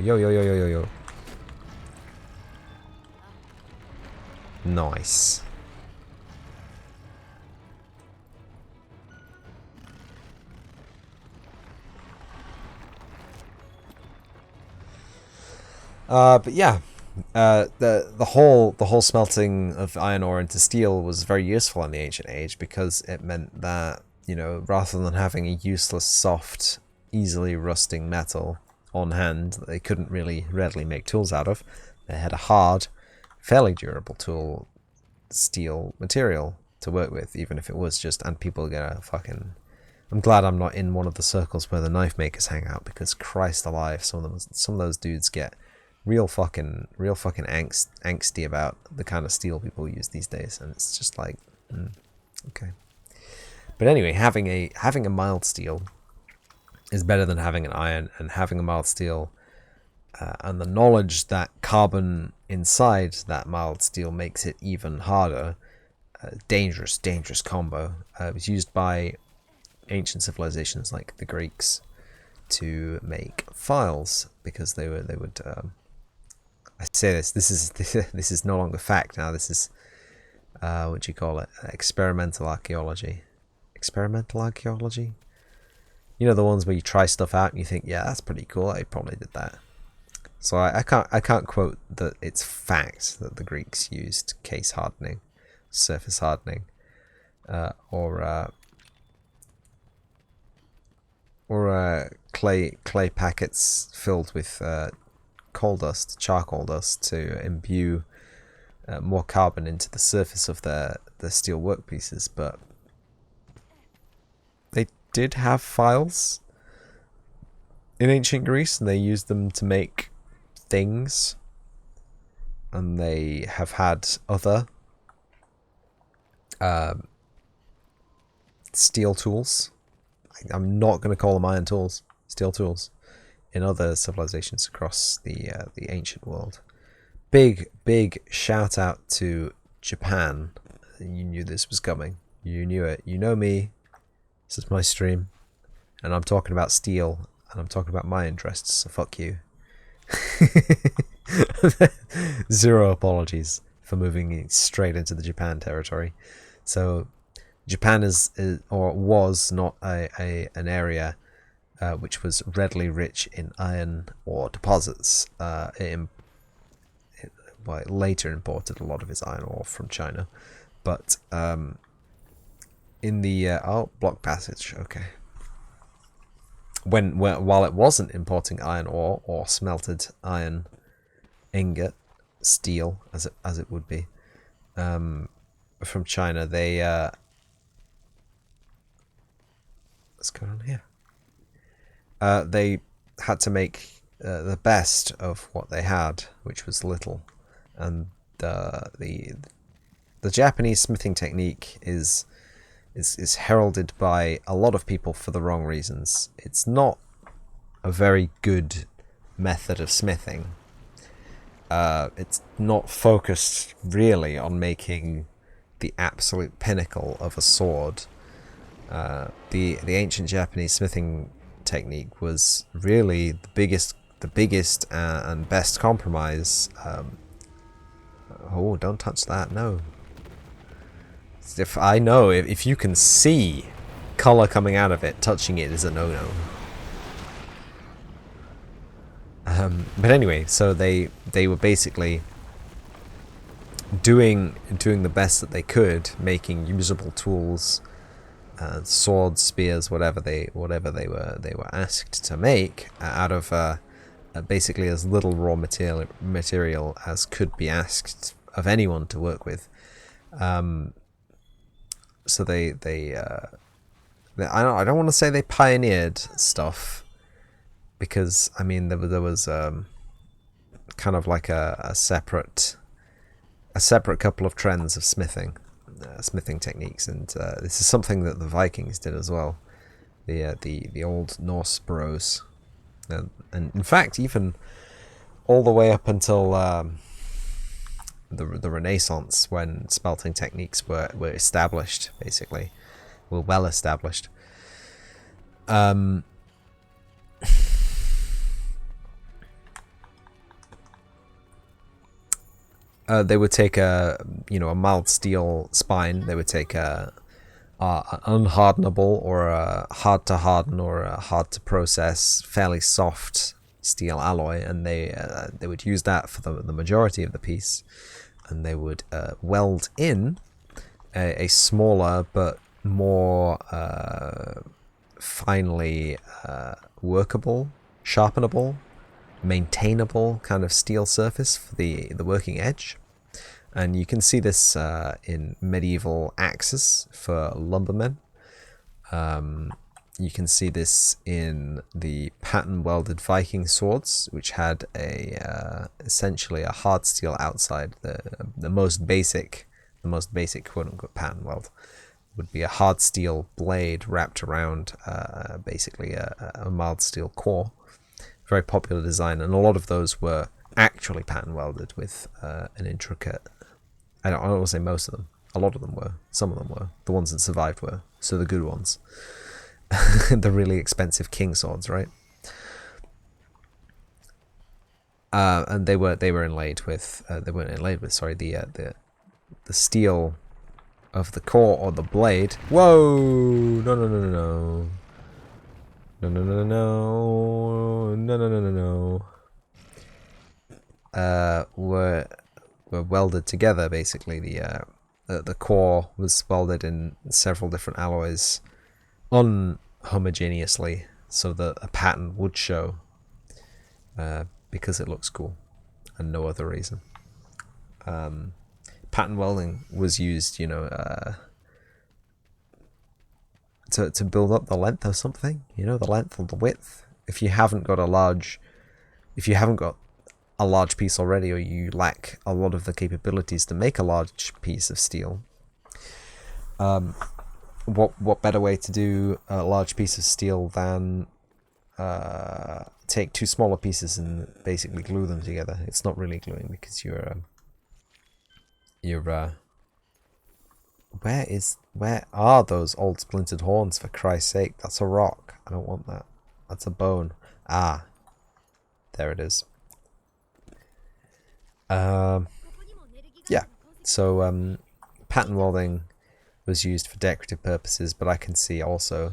Nice. But yeah, the whole smelting of iron ore into steel was very useful in the ancient age because it meant that, you know, rather than having a useless, soft, easily rusting metal on hand that they couldn't really readily make tools out of, they had a hard, fairly durable tool, steel material to work with, even if it was just, and people are gonna fucking... I'm glad I'm not in one of the circles where the knife makers hang out, because Christ alive, some of those dudes get real fucking angsty about the kind of steel people use these days, and it's just like, okay. But anyway, having a mild steel is better than having an iron, and having a mild steel and the knowledge that carbon inside that mild steel makes it even harder. Dangerous combo. It was used by ancient civilizations like the Greeks to make files, because they would. I say this is no longer fact now. This is what do you call it? Experimental archaeology. Experimental archaeology. You know, the ones where you try stuff out and you think, yeah, that's pretty cool. I probably did that. So I can't quote that it's fact that the Greeks used case hardening, surface hardening, or clay packets filled with coal dust, charcoal dust, to imbue more carbon into the surface of the steel workpieces. But they did have files in ancient Greece, and they used them to make things, and they have had other steel tools. I'm not going to call them iron tools, steel tools, in other civilizations across the ancient world. Big shout out to Japan. You knew this was coming. You knew it. You know me. This is my stream, and I'm talking about steel, and I'm talking about my interests. So fuck you. Zero apologies for moving straight into the Japan territory. So Japan is or was not an area which was readily rich in iron ore deposits. It later imported a lot of its iron ore from China, but in the block passage, okay. While it wasn't importing iron ore or smelted iron ingot, steel as it would be, from China, they what's going on here? They had to make the best of what they had, which was little, and the Japanese smithing technique is heralded by a lot of people for the wrong reasons. It's not a very good method of smithing. It's not focused really on making the absolute pinnacle of a sword. The ancient Japanese smithing technique was really the biggest and best compromise. Oh, don't touch that! No. If you can see color coming out of it, touching it is a no-no. But anyway, so they were basically doing the best that they could, making usable tools, swords, spears, whatever they were asked to make out of basically as little raw material as could be asked of anyone to work with. So they I don't want to say they pioneered stuff, because I mean there was kind of like a separate couple of trends of smithing techniques, and this is something that the Vikings did as well. The old Norse bros, and in fact even all the way up until the Renaissance, when smelting techniques were established, basically, were well established. They would take a mild steel spine. They would take an unhardenable or a hard to harden or a hard to process, fairly soft steel alloy, and they would use that for the majority of the piece, and they would weld in a smaller but more finely workable, sharpenable, maintainable kind of steel surface for the working edge. And you can see this in medieval axes for lumbermen. You can see this in the pattern welded Viking swords, which had essentially a hard steel outside, the most basic quote unquote pattern weld. would be a hard steel blade wrapped around basically a mild steel core. Very popular design, and a lot of those were actually pattern welded with an intricate. I don't want to say most of them. A lot of them were. Some of them were. The ones that survived were. So the good ones. The really expensive king swords, right? And they were inlaid with. They weren't inlaid with. Sorry, the steel of the core or the blade. Whoa! No! No! No! No! No! No! No! No! No! No! No! No! No! Were welded together. Basically, the core was welded in several different alloys, unhomogeneously, so that a pattern would show. Because it looks cool, and no other reason. Pattern welding was used, you know, to build up the length of something. You know, the length or the width. If you haven't got a large piece already, or you lack a lot of the capabilities to make a large piece of steel, what better way to do a large piece of steel than take two smaller pieces and basically glue them together? It's not really gluing, because you're where are those old splintered horns, for Christ's sake? That's a rock. I don't want that. That's a bone. Ah, there it is. Yeah, so pattern welding was used for decorative purposes, but I can see also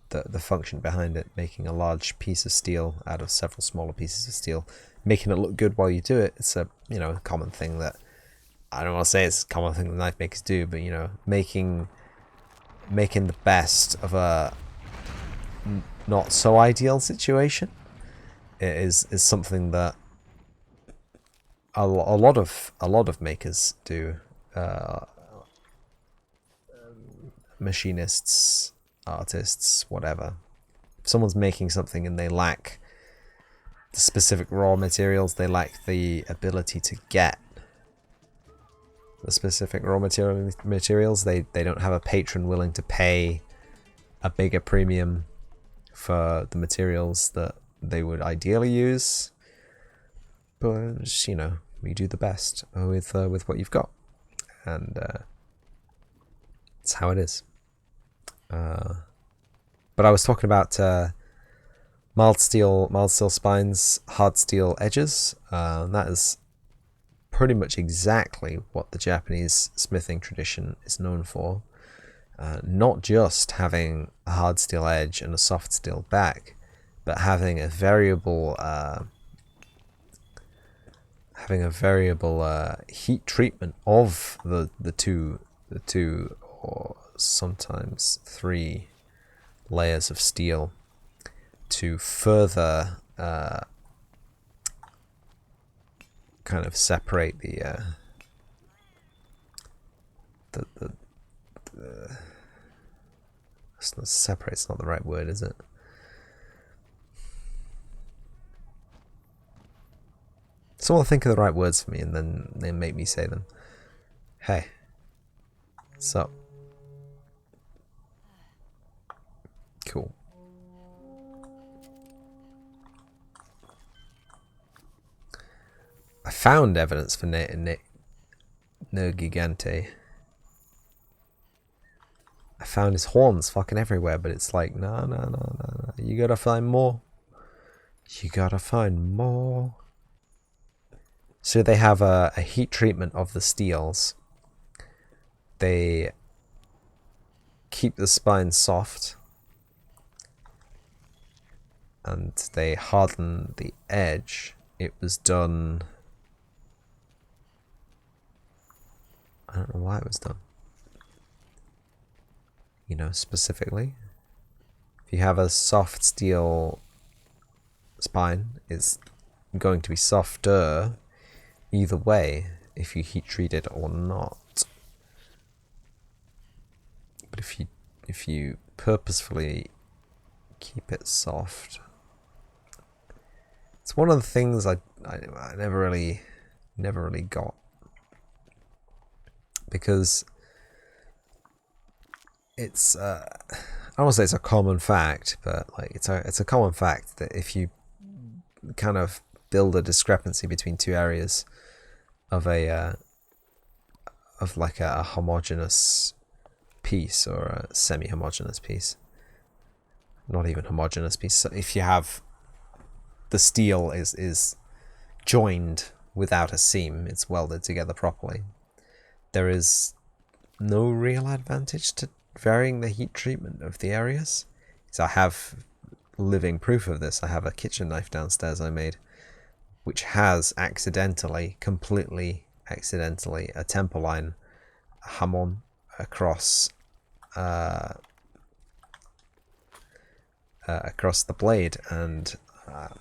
the function behind it, making a large piece of steel out of several smaller pieces of steel, making it look good while you do it. It's a, you know, common thing that, I don't want to say it's a common thing that knife makers do, but, you know, making the best of a not so ideal situation is something that a lot of makers do. Machinists, artists, whatever. If someone's making something and they lack the specific raw materials, they lack the ability to get the specific raw materials, they don't have a patron willing to pay a bigger premium for the materials that they would ideally use. But, you know, you do the best with what you've got, and that's how it is. But I was talking about mild steel spines, hard steel edges. That is pretty much exactly what the Japanese smithing tradition is known for. Not just having a hard steel edge and a soft steel back, but having a variable heat treatment of the two or sometimes three layers of steel to further kind of separate the separate's not the right word, is it? Someone think of the right words for me, and then they make me say them. Hey, what's up? Cool. I found evidence for No Gigante. I found his horns fucking everywhere, but it's like, no. You gotta find more. You gotta find more. So they have a heat treatment of the steels. They keep the spine soft, and they harden the edge. It was done... I don't know why it was done. You know, specifically. If you have a soft steel spine, it's going to be softer either way if you heat treat it or not. But if you purposefully keep it soft, it's one of the things I never really got, because it's I don't want to say it's a common fact, but like it's a common fact that if you kind of build a discrepancy between two areas of a of like a homogeneous piece or a semi-homogeneous piece, not even homogeneous piece. So if you have the steel is joined without a seam, it's welded together properly, there is no real advantage to varying the heat treatment of the areas. So I have living proof of this. I have a kitchen knife downstairs I made, which has completely accidentally, a temper line, a hamon across across the blade, and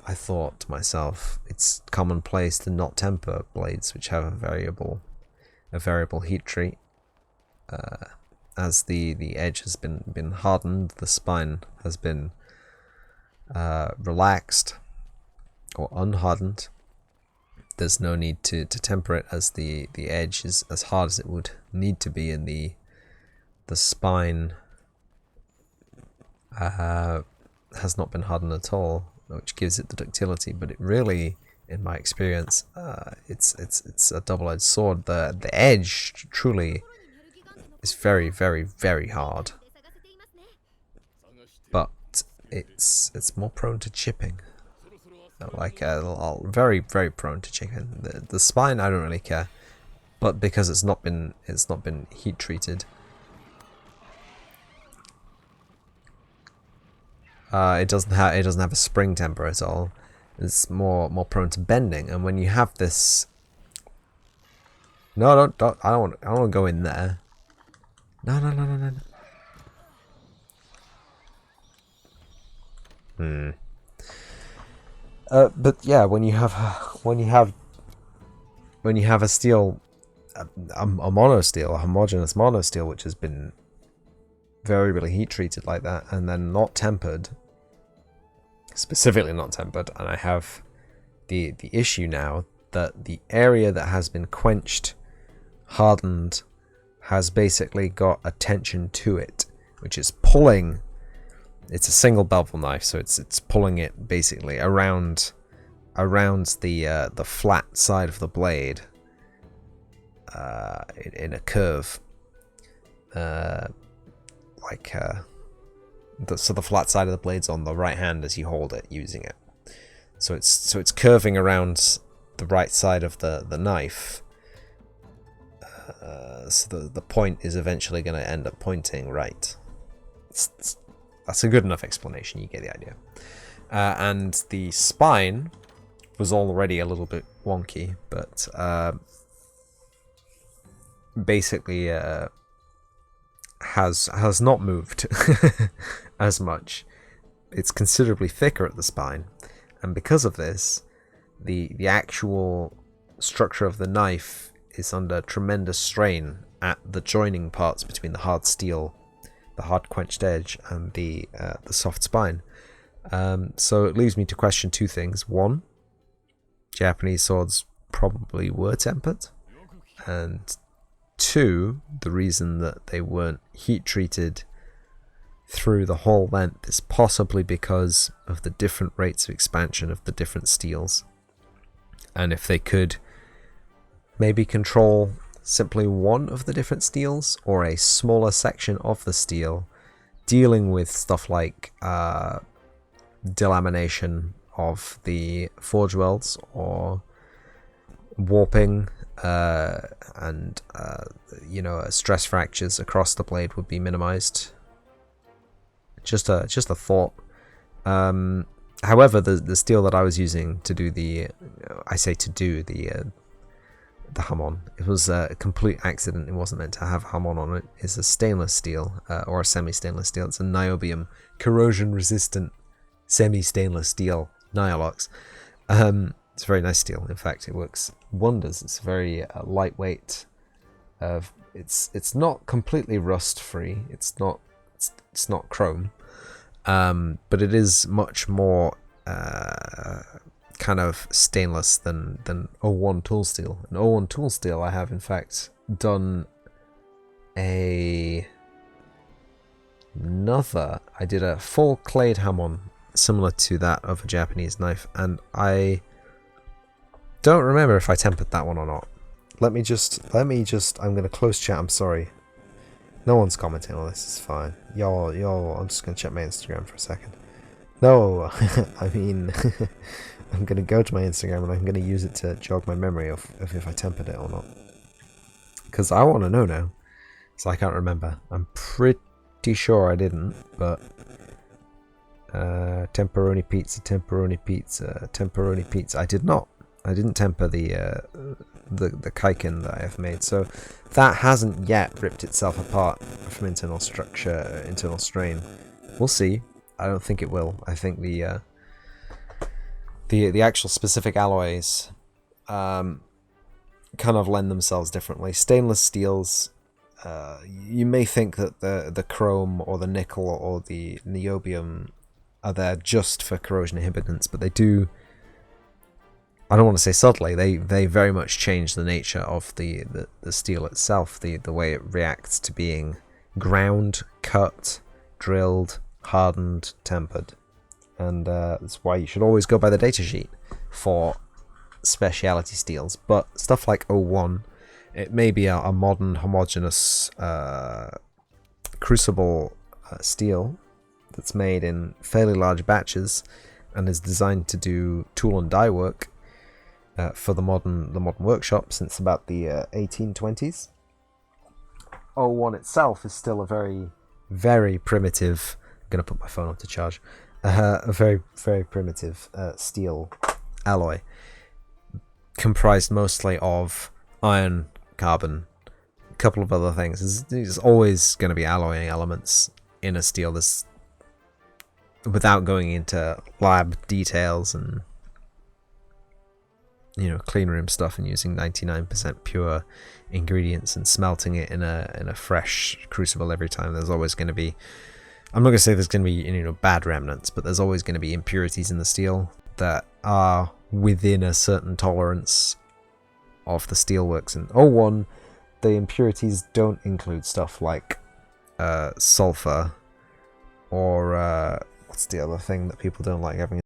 I thought to myself, it's commonplace to not temper blades which have a variable heat treat. As the edge has been hardened, the spine has been relaxed or unhardened. There's no need to temper it, as the edge is as hard as it would need to be, and the spine has not been hardened at all, which gives it the ductility. But it really, in my experience, it's a double-edged sword. The edge truly is very, very, very hard, but it's more prone to chipping. Like very, very prone to chipping. The spine I don't really care, but because it's not been heat treated, it doesn't have a spring temper at all. It's more prone to bending. And when you have this, no, don't I don't want to go in there. No. But yeah, when you have a steel, a mono steel, a homogeneous mono steel, which has been very, really heat treated like that, and then not tempered, specifically not tempered, and I have the issue now that the area that has been quenched, hardened, has basically got a tension to it, which is pulling. It's a single bevel knife, so it's pulling it basically around the flat side of the blade in a curve, so the flat side of the blade's on the right hand as you hold it using it. So it's curving around the right side of the knife. So the point is eventually going to end up pointing right. That's a good enough explanation. You get the idea. And the spine was already a little bit wonky, but basically has not moved as much. It's considerably thicker at the spine, and because of this, the actual structure of the knife is under tremendous strain at the joining parts between the hard steel, the hard quenched edge, and the soft spine. So it leaves me to question two things. One, Japanese swords probably were tempered, and two, the reason that they weren't heat treated through the whole length is possibly because of the different rates of expansion of the different steels. And if they could maybe control simply one of the different steels, or a smaller section of the steel, dealing with stuff like delamination of the forge welds, or warping, and stress fractures across the blade would be minimized. Just a thought. However, the steel that I was using to do the hamon, it was a complete accident. It wasn't meant to have hamon on it. It's a stainless steel, or a semi-stainless steel. It's a niobium corrosion-resistant semi-stainless steel, Niolox. It's a very nice steel. In fact, it works wonders. It's very lightweight. It's not completely rust-free. It's not chrome, but it is much more kind of stainless than 01 tool steel. And 01 tool steel, I have in fact done a another. I did a full clade hamon, similar to that of a Japanese knife, and I don't remember if I tempered that one or not. Let me just, I'm gonna close chat, I'm sorry. No one's commenting on this, it's fine. Y'all, I'm just gonna check my Instagram for a second. No, I mean, I'm gonna go to my Instagram and I'm gonna use it to jog my memory of if I tempered it or not. Because I want to know now. So I can't remember. I'm pretty sure I didn't, but temperoni pizza, temperoni pizza, temperoni pizza. I did not. I didn't temper the kaikin that I have made, so that hasn't yet ripped itself apart from internal structure, internal strain. We'll see. I don't think it will. I think the actual specific alloys kind of lend themselves differently. Stainless steels, you may think that the chrome or the nickel or the niobium are there just for corrosion inhibitants, but they do, I don't want to say subtly, they very much change the nature of the steel itself, the way it reacts to being ground, cut, drilled, hardened, tempered. And that's why you should always go by the datasheet for speciality steels. But stuff like 01, it may be a modern homogeneous crucible steel that's made in fairly large batches and is designed to do tool and die work for the modern workshop since about the 1820s. 01 itself is still a very, very primitive, I'm going to put my phone up to charge, a very, very primitive steel alloy comprised mostly of iron, carbon, a couple of other things. There's always going to be alloying elements in a steel. This, without going into lab details and clean room stuff and using 99% pure ingredients and smelting it in a fresh crucible every time, there's always going to be, I'm not going to say there's going to be bad remnants, but there's always going to be impurities in the steel that are within a certain tolerance of the steelworks. In 01, the impurities don't include stuff like sulfur or what's the other thing that people don't like having